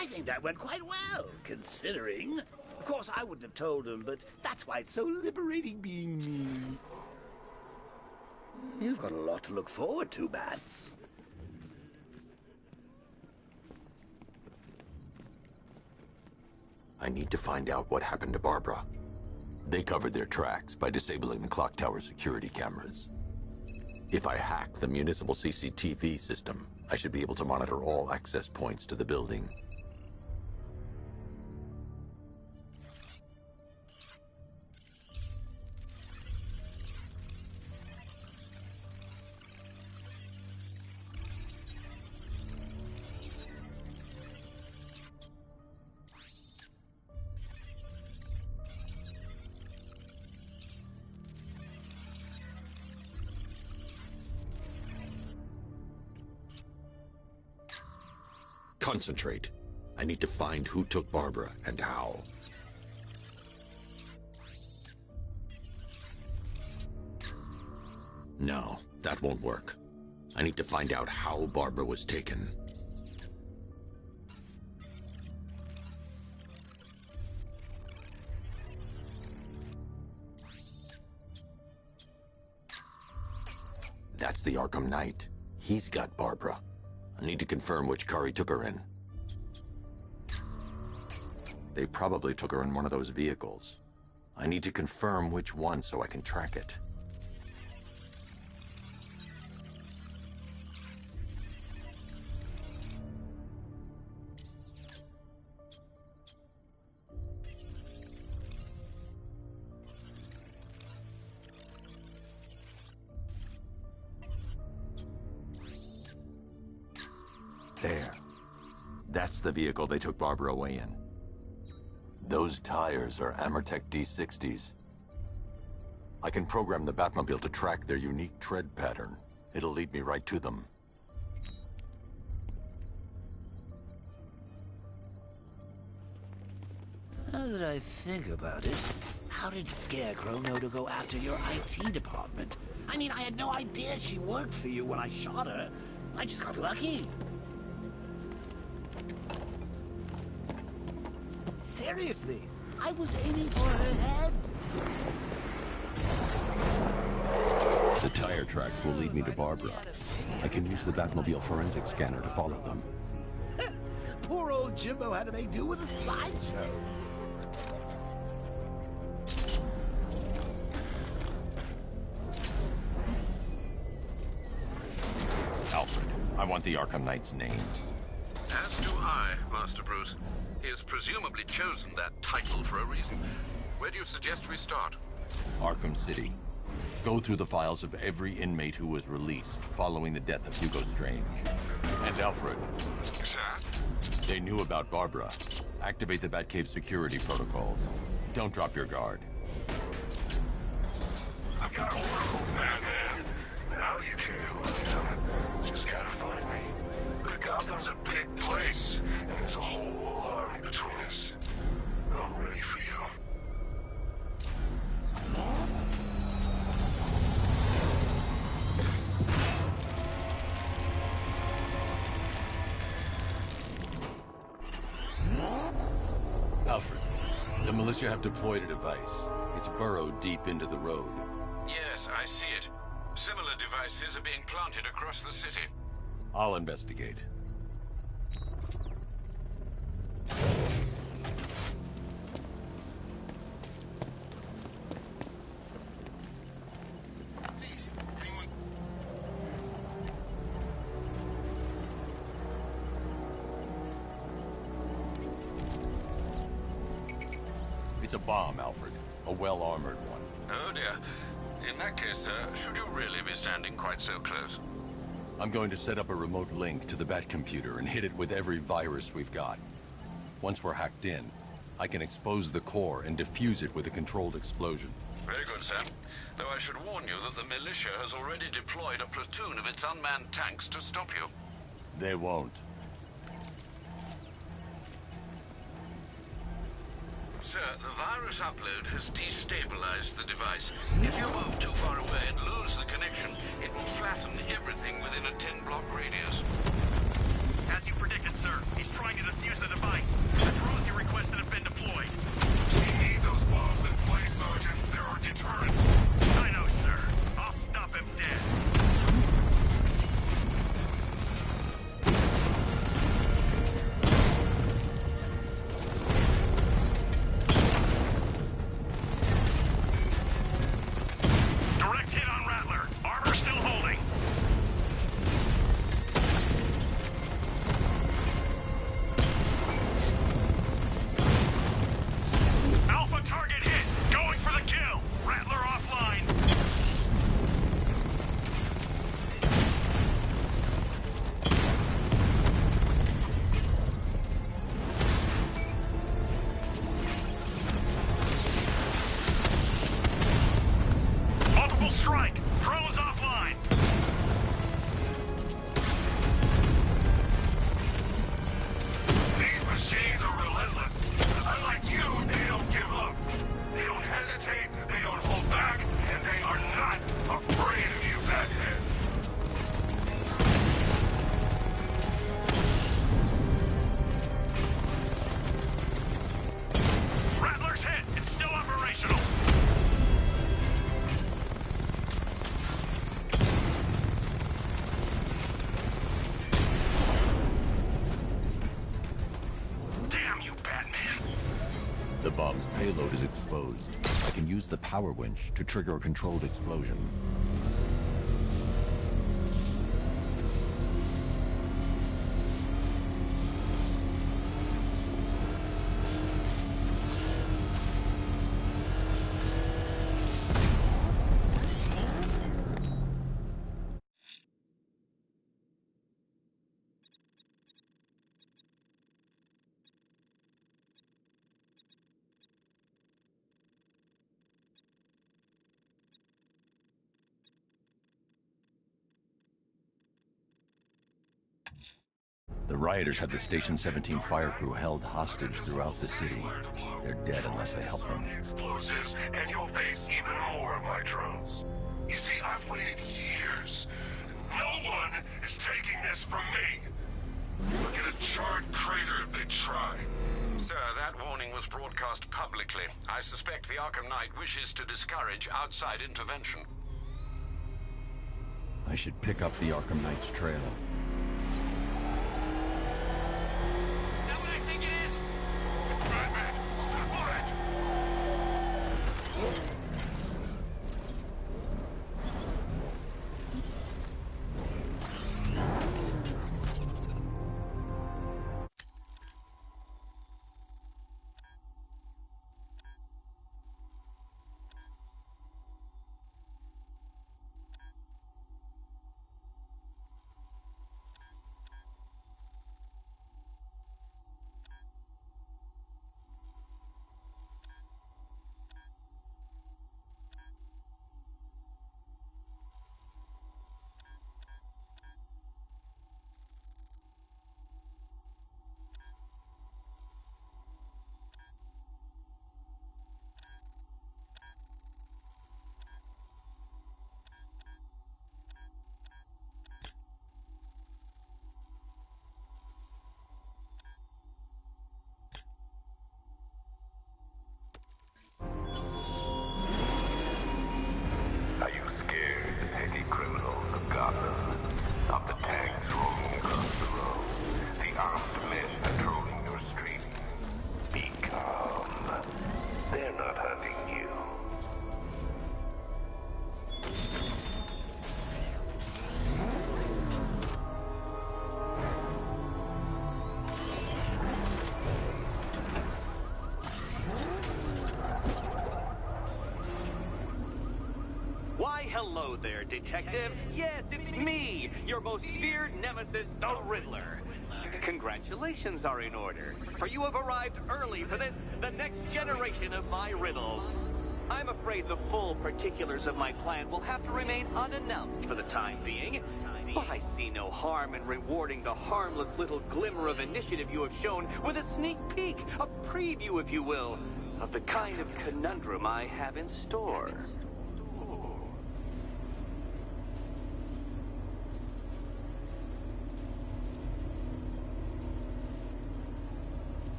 I think that went quite well, considering. Of course, I wouldn't have told him, but that's why it's so liberating being me. You've got a lot to look forward to, Bats. I need to find out what happened to Barbara. They covered their tracks by disabling the clock tower security cameras. If I hack the municipal CCTV system, I should be able to monitor all access points to the building. Concentrate. I need to find who took Barbara and how. No, that won't work. I need to find out how Barbara was taken. That's the Arkham Knight. He's got Barbara. I need to confirm which car he took her in. They probably took her in one of those vehicles. I need to confirm which one so I can track it. There. That's the vehicle they took Barbara away in. Those tires are Amertech D60s. I can program the Batmobile to track their unique tread pattern. It'll lead me right to them. Now that I think about it, how did Scarecrow know to go after your IT department? I mean, I had no idea she worked for you when I shot her. I just got lucky. Seriously, I was aiming for her head. The tire tracks will lead me to Barbara. I can use the Batmobile forensic scanner to follow them. Poor old Jimbo had to make do with a slideshow. Alfred, I want the Arkham Knight's name. As do I, Master Bruce. He has presumably chosen that title for a reason. Where do you suggest we start? Arkham City. Go through the files of every inmate who was released following the death of Hugo Strange. And Alfred. Sir? They knew about Barbara. Activate the Batcave security protocols. Don't drop your guard. I've got a world, Batman. Now you can do what I am. Just gotta find me. But Gotham's a big place, and there's a whole army between us. I'm ready for you. Alfred, the militia have deployed a device. It's burrowed deep into the road. Yes, I see it. Similar devices are being planted across the city. I'll investigate. It's a bomb, Alfred. A well-armored one. Oh dear. In that case, should you really be standing quite so close? I'm going to set up a remote link to the Bat computer and hit it with every virus we've got. Once we're hacked in, I can expose the core and defuse it with a controlled explosion. Very good, sir. Though I should warn you that the militia has already deployed a platoon of its unmanned tanks to stop you. They won't. Sir, the virus upload has destabilized the device. If you move too far away and lose the connection, it will flatten everything within a 10-block radius. As you predicted, sir, he's trying to defuse the device. The drones you requested have been deployed. We need those bombs in place, Sergeant. They're our deterrent. I know, sir. I'll stop him dead. Direct hit on Rattler. Armor still holding. Alpha target hit. Going for the kill. Rattler offline. Multiple strike. Drones offline. These machines are relentless. Unlike you, they don't give up. They don't hesitate, they don't hold back, and they are not afraid of you, Bathead. Rattler's hit. It's still operational. Damn you, Batman. The bomb's payload is exposed. I can use the power winch to trigger a controlled explosion. The rioters had the Station 17 fire crew held hostage throughout the city. They're dead unless they help them. Explosives, and you'll face even more of my drones. You see, I've waited years. No one is taking this from me. Look at a charred crater if they try. Sir, that warning was broadcast publicly. I suspect the Arkham Knight wishes to discourage outside intervention. I should pick up the Arkham Knight's trail. Hello there, Detective. Yes, it's me, your most feared nemesis, the Riddler. Congratulations are in order, for you have arrived early for this, the next generation of my riddles. I'm afraid the full particulars of my plan will have to remain unannounced for the time being, but I see no harm in rewarding the harmless little glimmer of initiative you have shown with a sneak peek, a preview, if you will, of the kind of conundrum I have in store.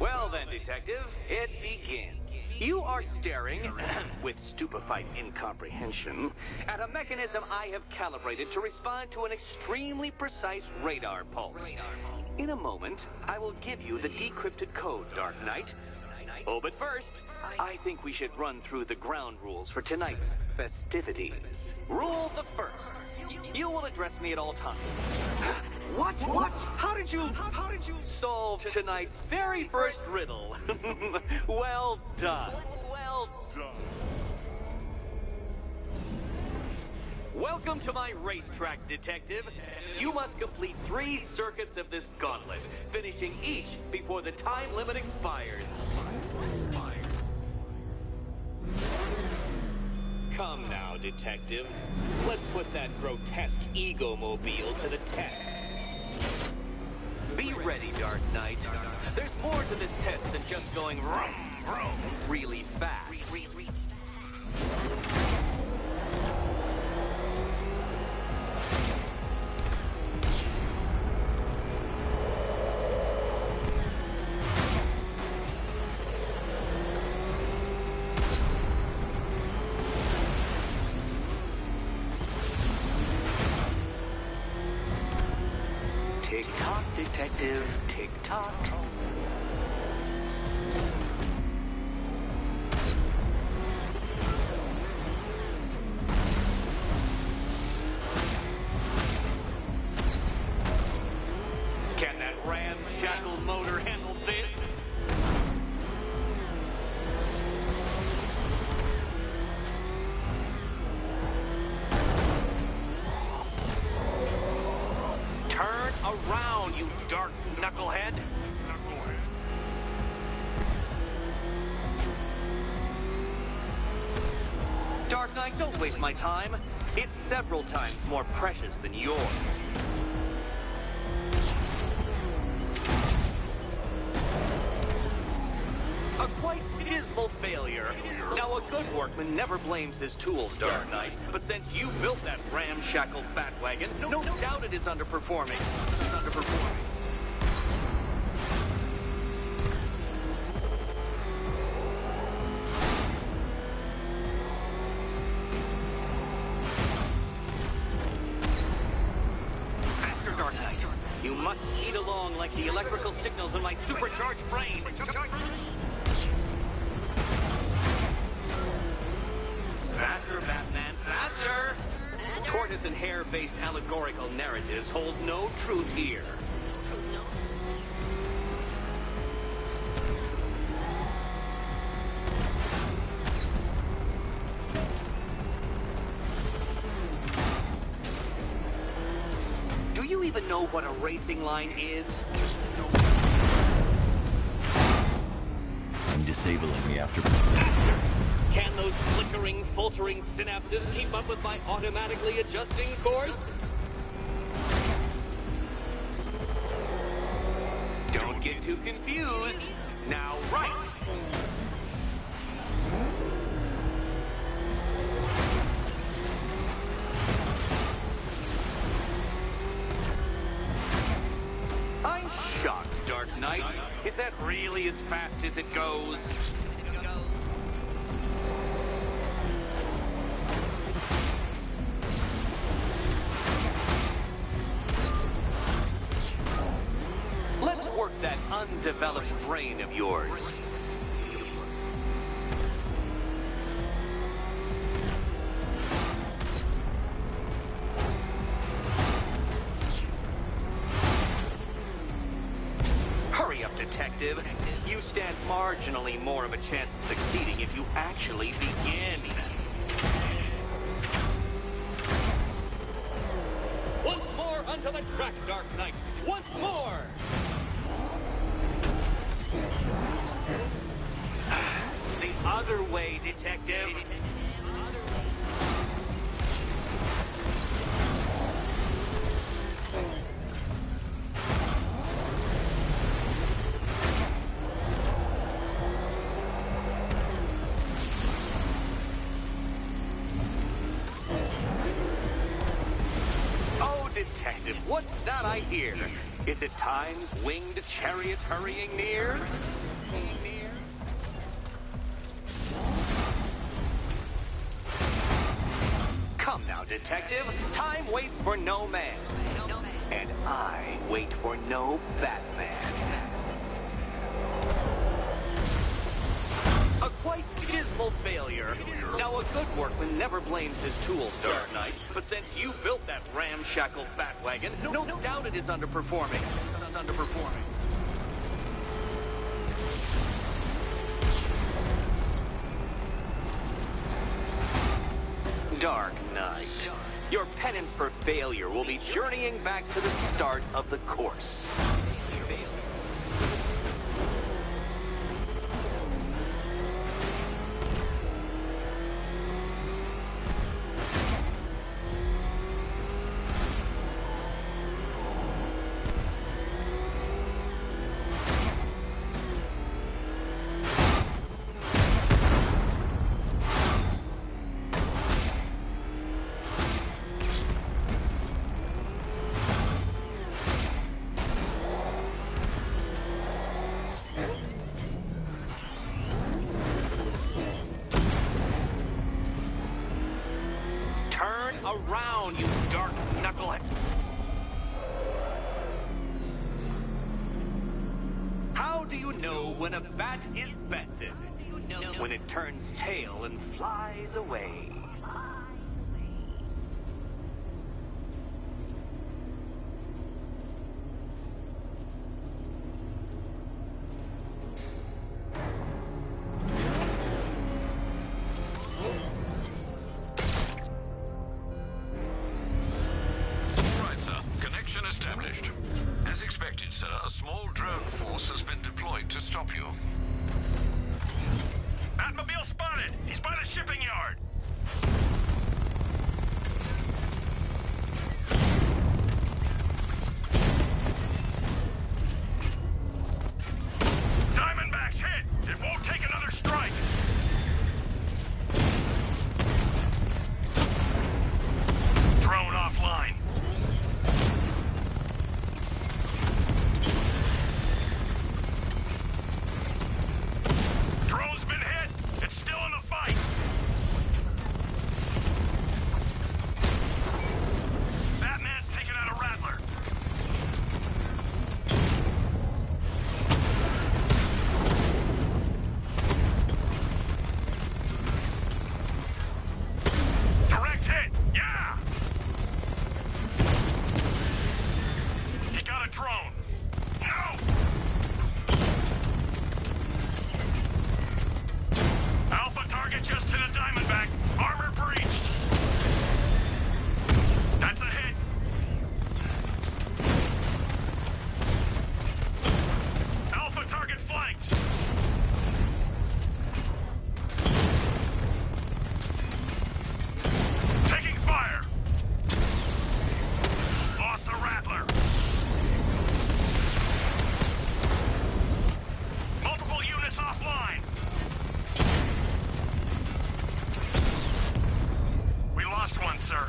Well then, Detective, it begins. You are staring, with stupefied incomprehension, at a mechanism I have calibrated to respond to an extremely precise radar pulse. In a moment, I will give you the decrypted code, Dark Knight. Oh, but first, I think we should run through the ground rules for tonight's festivities. Rule the first. You will address me at all times. What? How did you solve tonight's very first riddle? Well done. Well done. Welcome to my racetrack, Detective. You must complete 3 circuits of this gauntlet, finishing each before the time limit expires. Come now, Detective. Let's put that grotesque ego-mobile to the test. Be ready, Dark Knight. There's more to this test than just going vroom, vroom really fast. Tick-tock, Detective, tick-tock. Can that ramshackle motor handle this? Turn around, you dark knucklehead. Dark Knight, don't waste my time. It's several times more precious than yours. A quite dismal failure. Now, a good workman never blames his tools, Dark Knight, but since you built that ramshackle batwagon, no doubt it is underperforming. Faster, Dark Knight. You must eat along like the electrical signals in my supercharged brain. Faster, Batman, faster! Tortoise and hare-based allegorical narratives hold no truth here. Do you even know what a racing line is? I'm disabling the afterburner. Can those flickering, faltering synapses keep up with my automatically adjusting course? Don't get too confused. Now, right! I'm shocked, Dark Knight. Is that really as fast as it goes? Let's work that undeveloped brain of yours. Hurry up, Detective. You stand marginally more of a chance of succeeding if you actually begin. Once more onto the track, Dark Knight. Once more! The other way, Detective. Detective, what's that I hear? Is it Time's winged chariot hurrying near? Come now, Detective. Time waits for no man. And I wait for no Batman. A quite dismal failure. Now, a good workman never blames his tools, Dark Knight, but since you built that ramshackle Batwagon, no doubt it is underperforming. It's underperforming. Dark Knight, your penance for failure will be journeying back to the start of the course. Around, you dark knucklehead. How do you know when a bat is bested? When it turns tail and flies away. As expected, sir, a small drone force has been deployed to stop you. Batmobile spotted! He's by the shipping yard! Diamondback's hit! It won't take another strike! Drone offline. Drone's been hit! It's still in the fight! Batman's taken out a Rattler. Direct hit! Yeah! He got a drone. No! Alpha target just hit a Diamondback. Armor breached. That's a hit. Alpha target flanked. Taking fire. Lost the Rattler. Multiple units offline. We lost one, sir.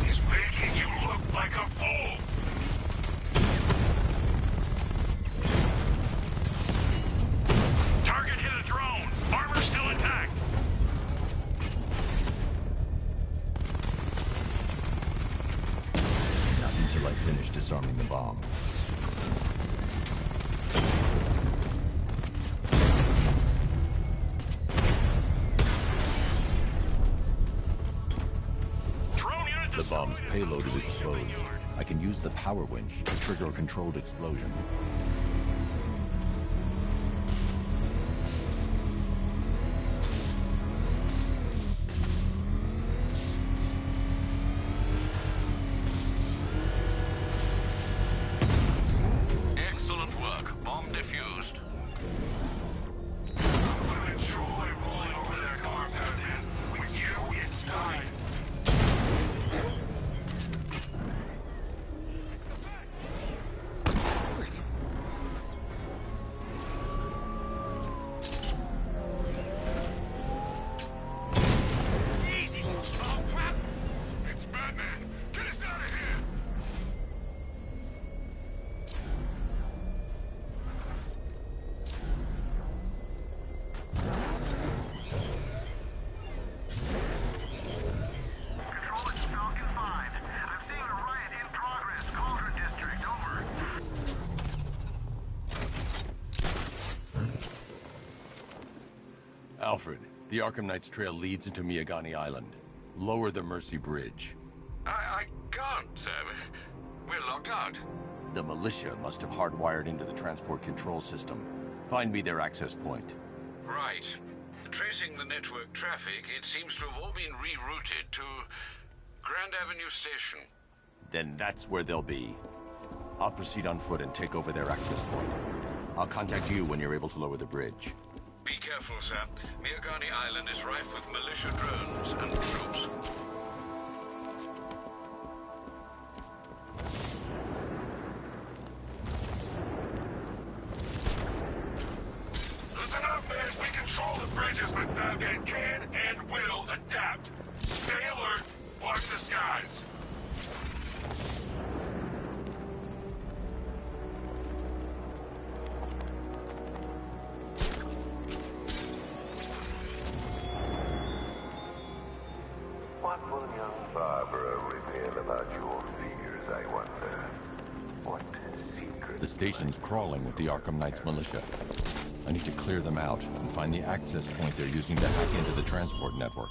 He's making you look like a fool. Target hit a drone. Armor still intact. Not until I finish disarming the bomb. The bomb's payload is exposed. I can use the power winch to trigger a controlled explosion. Alfred, the Arkham Knight's trail leads into Miagani Island. Lower the Mercy Bridge. I can't, sir. We're locked out. The militia must have hardwired into the transport control system. Find me their access point. Right. Tracing the network traffic, it seems to have all been rerouted to Grand Avenue Station. Then that's where they'll be. I'll proceed on foot and take over their access point. I'll contact you when you're able to lower the bridge. Be careful, sir. Miagani Island is rife with militia drones and troops. Listen up, man. We control the bridges, but Batman can and will adapt. Stay alert. Watch the skies. What will young Barbara reveal about your fears, I wonder? What secret? The station's crawling with the Arkham Knight's militia. I need to clear them out and find the access point they're using to hack into the transport network.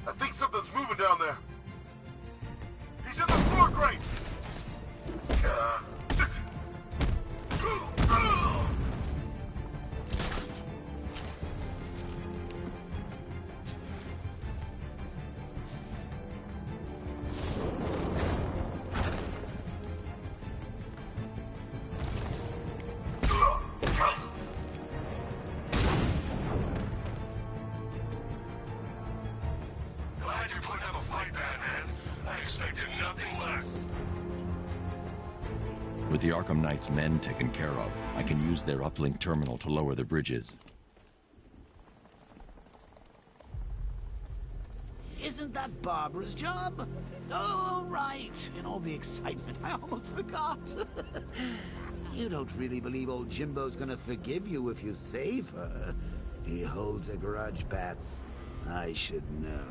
I think something's moving down there. He's in the floor grate! With the Arkham Knight's men taken care of, I can use their uplink terminal to lower the bridges. Isn't that Barbara's job? Oh, right. In all the excitement, I almost forgot. You don't really believe old Jimbo's gonna forgive you if you save her. He holds a grudge, Bats. I should know.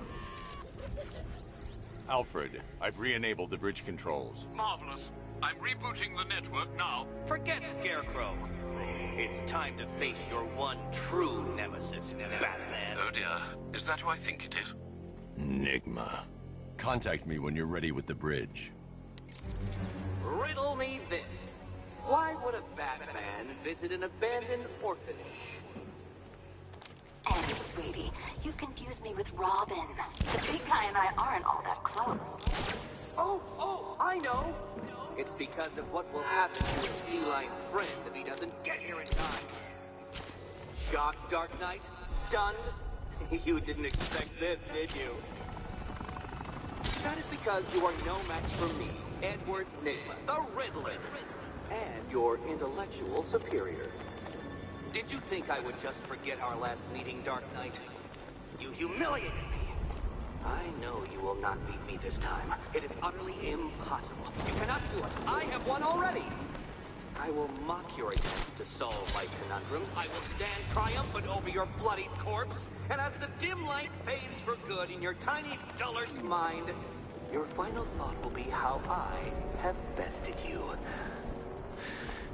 Alfred, I've re-enabled the bridge controls. Marvelous. I'm rebooting the network now. Forget Scarecrow. It's time to face your one true nemesis, Batman. Oh dear. Is that who I think it is? Enigma. Contact me when you're ready with the bridge. Riddle me this. Why would a Batman visit an abandoned orphanage? Oh, sweetie, you confused me with Robin. The big guy and I aren't all that close. Oh, I know. It's because of what will happen to his feline friend if he doesn't get here in time. Shocked, Dark Knight? Stunned? You didn't expect this, did you? That is because you are no match for me, Edward Nygma, the Riddler, and your intellectual superior. Did you think I would just forget our last meeting, Dark Knight? You humiliated me. I know you will not beat me this time. It is utterly impossible. You cannot do it. I have won already. I will mock your attempts to solve life conundrums. I will stand triumphant over your bloodied corpse. And as the dim light fades for good in your tiny dullard's mind, your final thought will be how I have bested you.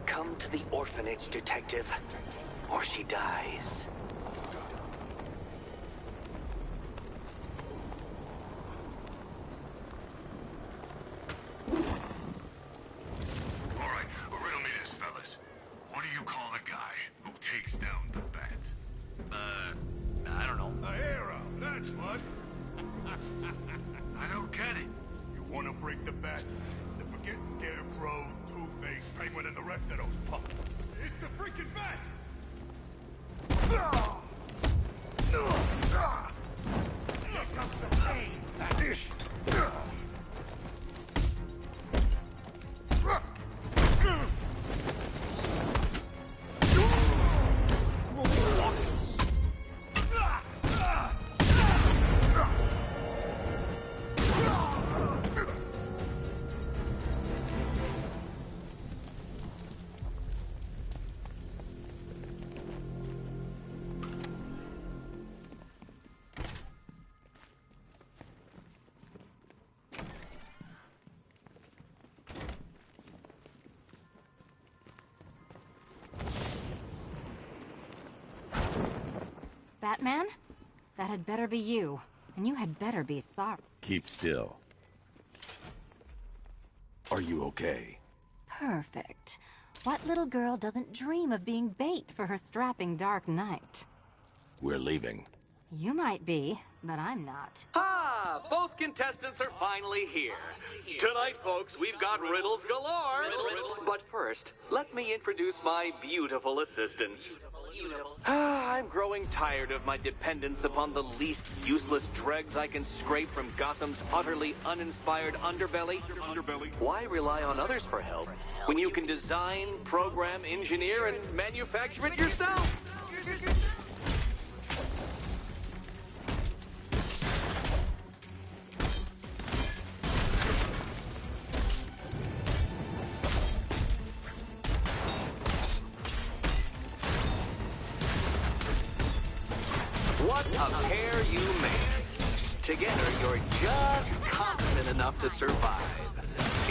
Come to the orphanage, detective, or she dies. All right, riddle me this, fellas. What do you call the guy who takes down the bat? I don't know. A hero, that's what. I don't get it. You want to break the bat? Then forget Scarecrow, Two-Face, Penguin, and the rest of those punks. It's the freaking bat! Here comes the pain, Batish! Batman? That had better be you. And you had better be sorry. Keep still. Are you okay? Perfect. What little girl doesn't dream of being bait for her strapping Dark Knight? We're leaving. You might be, but I'm not. Ah, both contestants are finally here. Tonight, folks, we've got riddles galore. But first, let me introduce my beautiful assistants. I'm growing tired of my dependence upon the least useless dregs I can scrape from Gotham's utterly uninspired underbelly. Why rely on others for help when you can design, program, engineer, and manufacture it yourself? What a pair you make. Together, you're just competent enough to survive.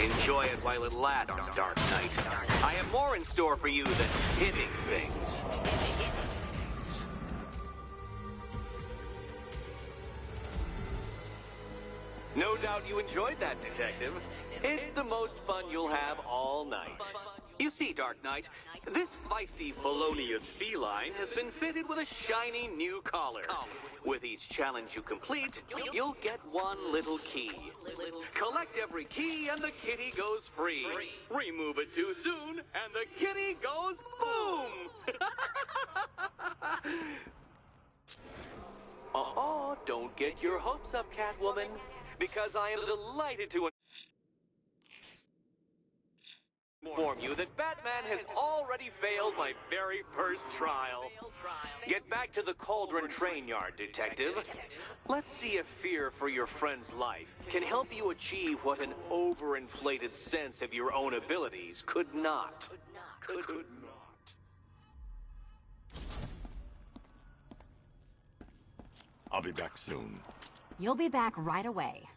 Enjoy it while it lasts, Dark Knight. I have more in store for you than hitting things. No doubt you enjoyed that, Detective. It's the most fun you'll have all night. You see, Dark Knight, this feisty, felonious feline has been fitted with a shiny new collar. With each challenge you complete, you'll get one little key. Collect every key and the kitty goes free. Remove it too soon and the kitty goes boom! Don't get your hopes up, Catwoman, because I am delighted to inform you you that Batman has already failed my very first trial. Get back to the Cauldron train yard, Detective. Let's see if fear for your friend's life can help you achieve what an overinflated sense of your own abilities could not. I'll be back soon. You'll be back right away.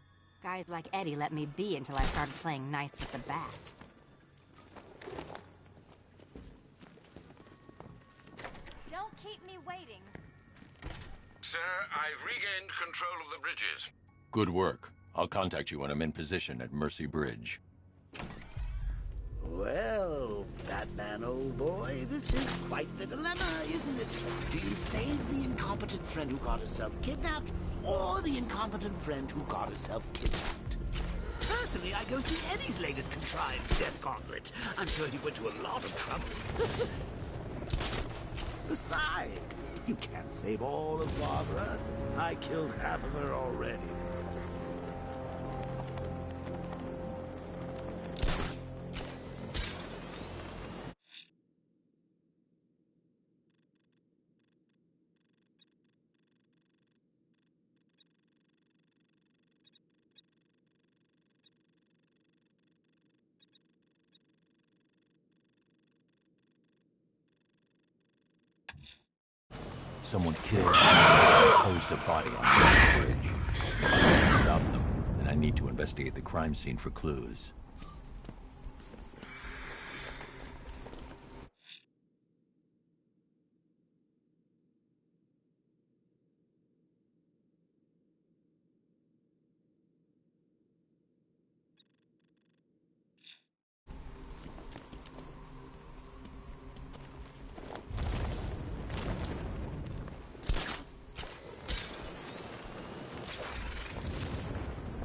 Guys like Eddie let me be until I started playing nice with the bat. Don't keep me waiting. Sir, I've regained control of the bridges. Good work. I'll contact you when I'm in position at Mercy Bridge. Well, Batman, old boy, this is quite the dilemma, isn't it? Do you save the incompetent friend who got herself kidnapped, or the incompetent friend who got herself kidnapped? Personally, I go see Eddie's latest contrived death gauntlet. I'm sure he went to a lot of trouble. Besides, you can't save all of Barbara. I killed half of her already. Someone killed and posed a body on the bridge. I can't stop them, and I need to investigate the crime scene for clues.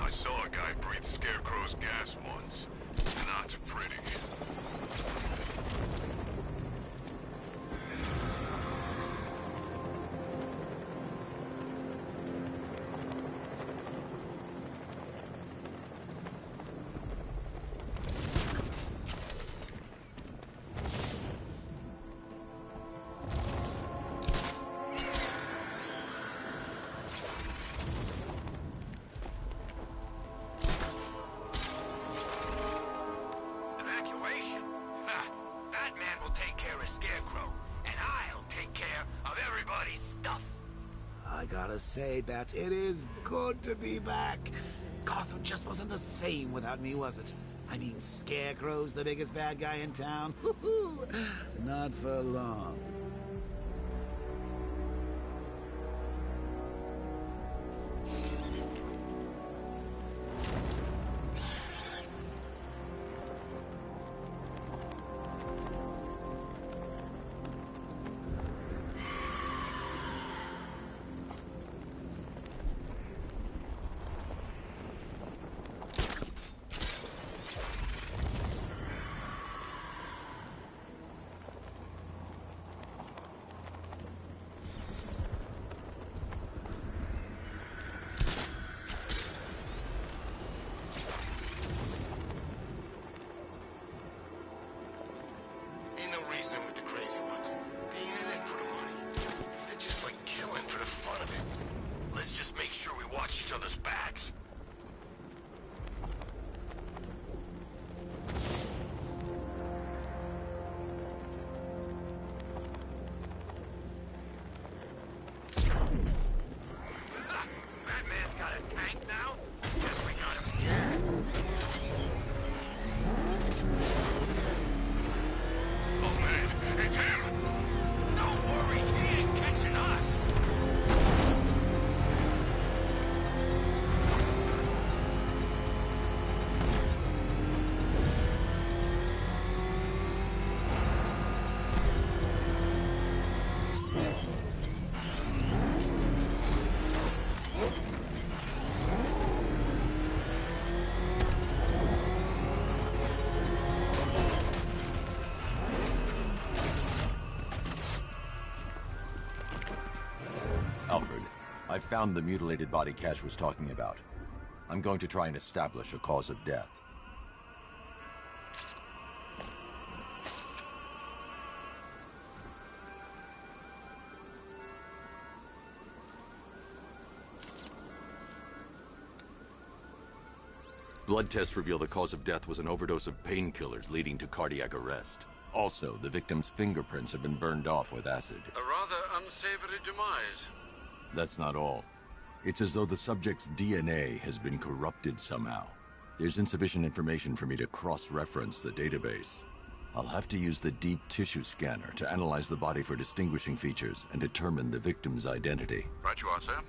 I saw a guy breathe Scarecrow's gas once. Not pretty. Evacuation? Ha! Batman will take care of Scarecrow, and I'll take care of everybody's stuff. I gotta say, Bats, it is good to be back. Gotham just wasn't the same without me, was it? I mean, Scarecrow's the biggest bad guy in town. Not for long. Ain't no reason with the crazy ones. They ain't in it for the money. They're just like killing for the fun of it. Let's just make sure we watch each other's backs. Batman's got a tank now? Guess we got him scared. Oh man, it's him! Don't worry, he ain't catching us! Alfred, I found the mutilated body Cash was talking about. I'm going to try and establish a cause of death. Blood tests reveal the cause of death was an overdose of painkillers leading to cardiac arrest. Also, the victim's fingerprints have been burned off with acid. A rather unsavory demise. That's not all. It's as though the subject's DNA has been corrupted somehow. There's insufficient information for me to cross-reference the database. I'll have to use the deep tissue scanner to analyze the body for distinguishing features and determine the victim's identity. Right you are, sir.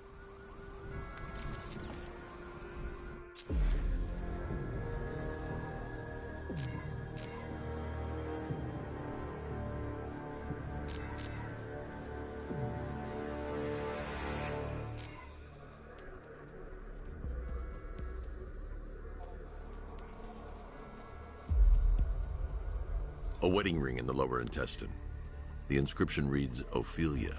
A wedding ring in the lower intestine. The inscription reads, Ophelia.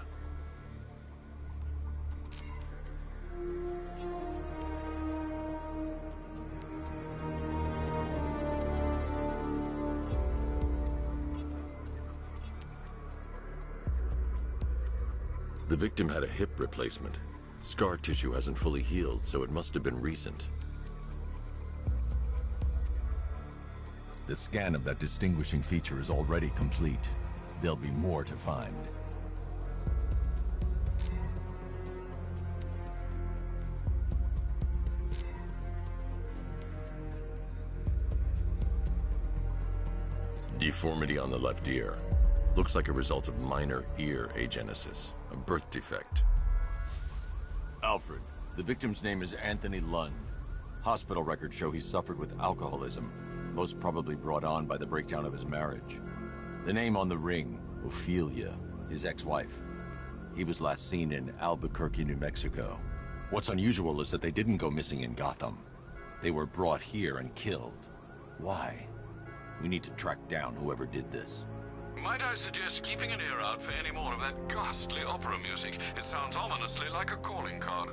The victim had a hip replacement. Scar tissue hasn't fully healed, so it must have been recent. The scan of that distinguishing feature is already complete. There'll be more to find. Deformity on the left ear. Looks like a result of minor ear agenesis, a birth defect. Alfred, the victim's name is Anthony Lund. Hospital records show he suffered with alcoholism, most probably brought on by the breakdown of his marriage. The name on the ring, Ophelia, his ex-wife. He was last seen in Albuquerque, New Mexico. What's unusual is that they didn't go missing in Gotham. They were brought here and killed. Why? We need to track down whoever did this. Might I suggest keeping an ear out for any more of that ghastly opera music? It sounds ominously like a calling card.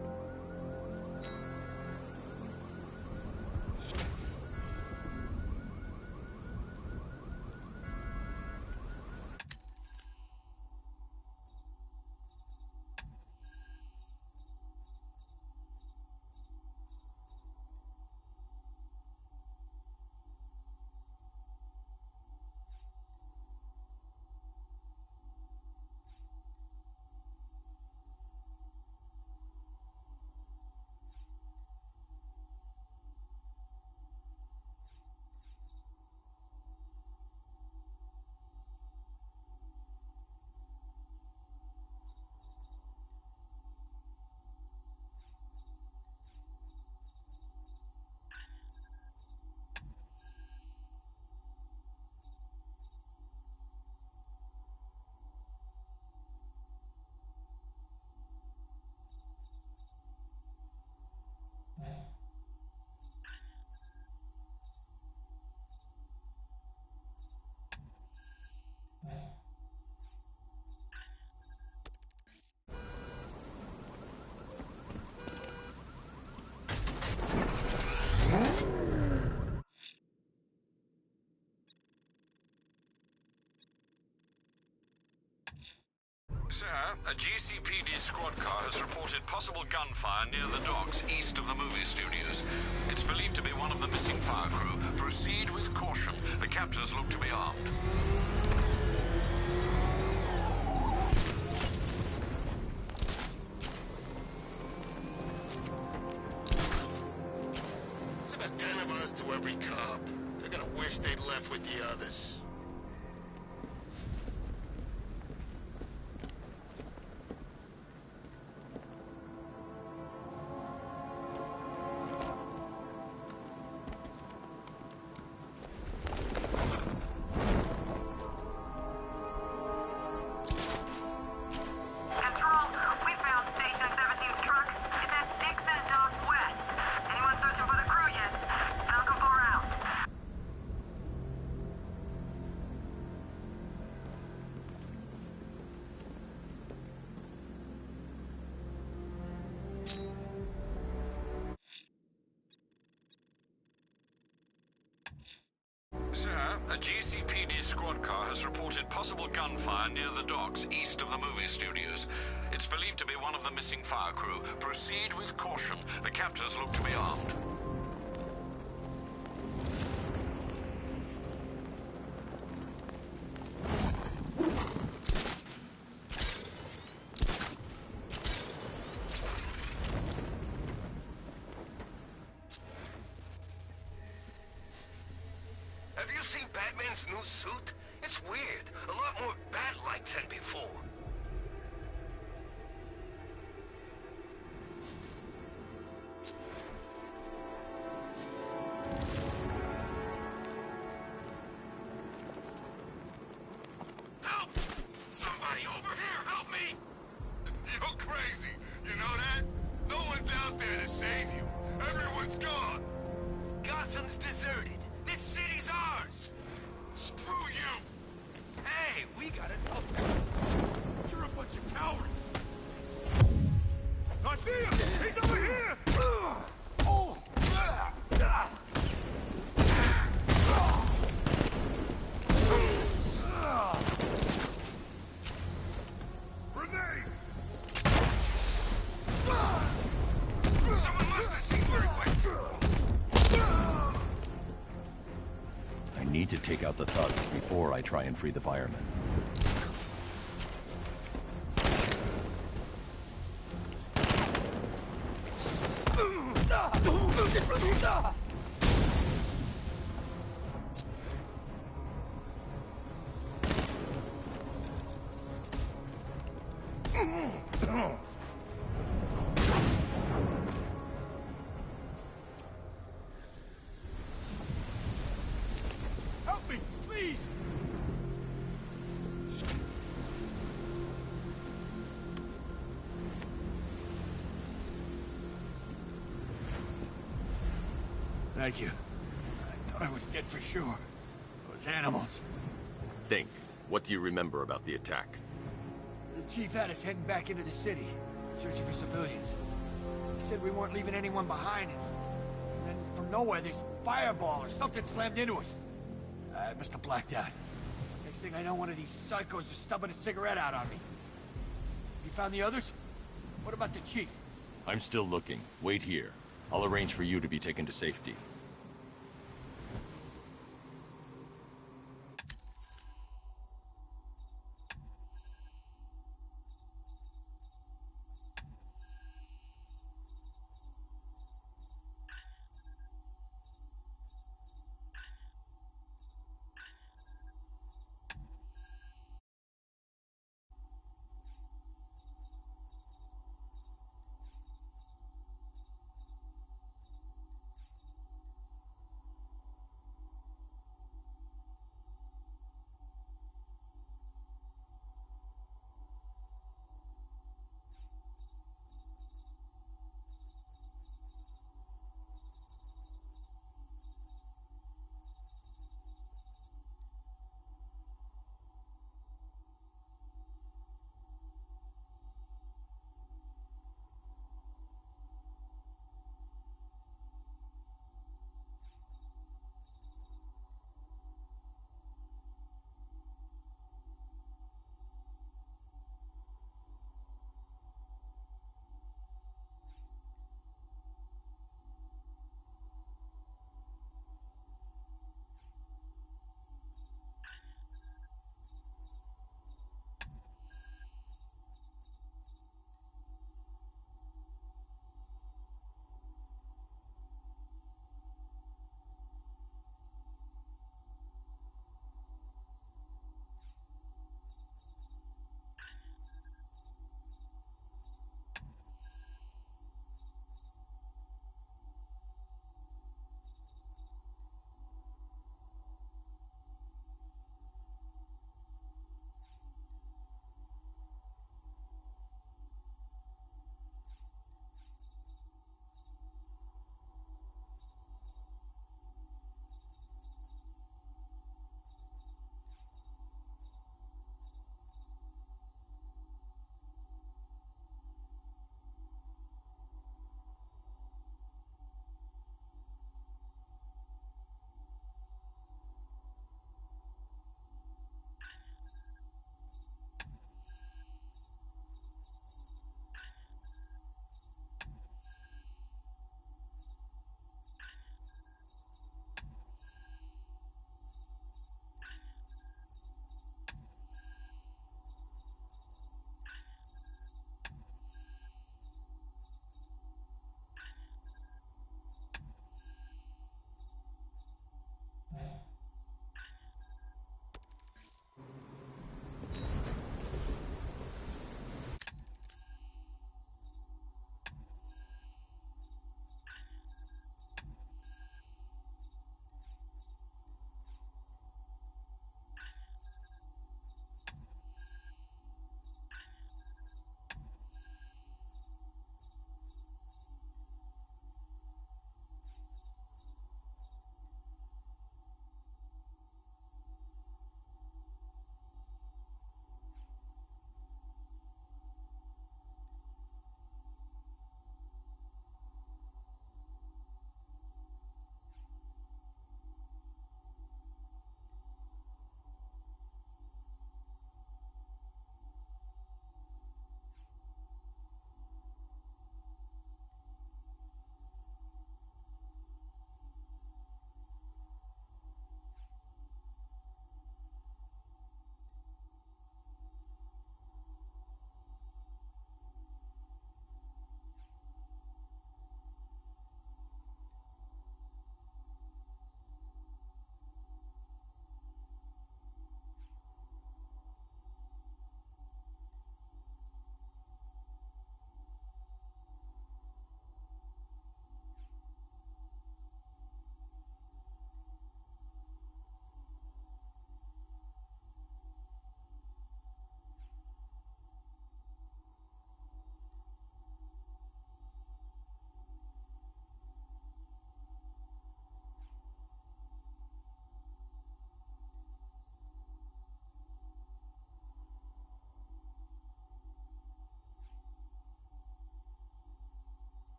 Sir, a GCPD squad car has reported possible gunfire near the docks east of the movie studios. It's believed to be one of the missing fire crew. Proceed with caution. The captors look to be armed. It's about 10 of us to every cop. They're gonna wish they'd left with the others. Sir, a GCPD squad car has reported possible gunfire near the docks east of the movie studios. It's believed to be one of the missing fire crew. Proceed with caution. The captors look to be armed. Gordon's new suit? It's weird. A lot more bat-like than before. Help! Somebody over here, help me! You're crazy, you know that? No one's out there to save you. Everyone's gone. Gotham's deserted. This city's ours. Screw you! Hey, we gotta know. You're a bunch of cowards! I see him! He's over here! Oh! Grenade! Someone must have seen where he went. I need to take out the thugs before I try and free the firemen. Help me, please! Thank you. I thought I was dead for sure. Those animals. Think. What do you remember about the attack? The chief had us heading back into the city, searching for civilians. He said we weren't leaving anyone behind, and then from nowhere this fireball or something slammed into us. I must have blacked out. Next thing I know, one of these psychos is stubbing a cigarette out on me. You found the others? What about the chief? I'm still looking. Wait here. I'll arrange for you to be taken to safety.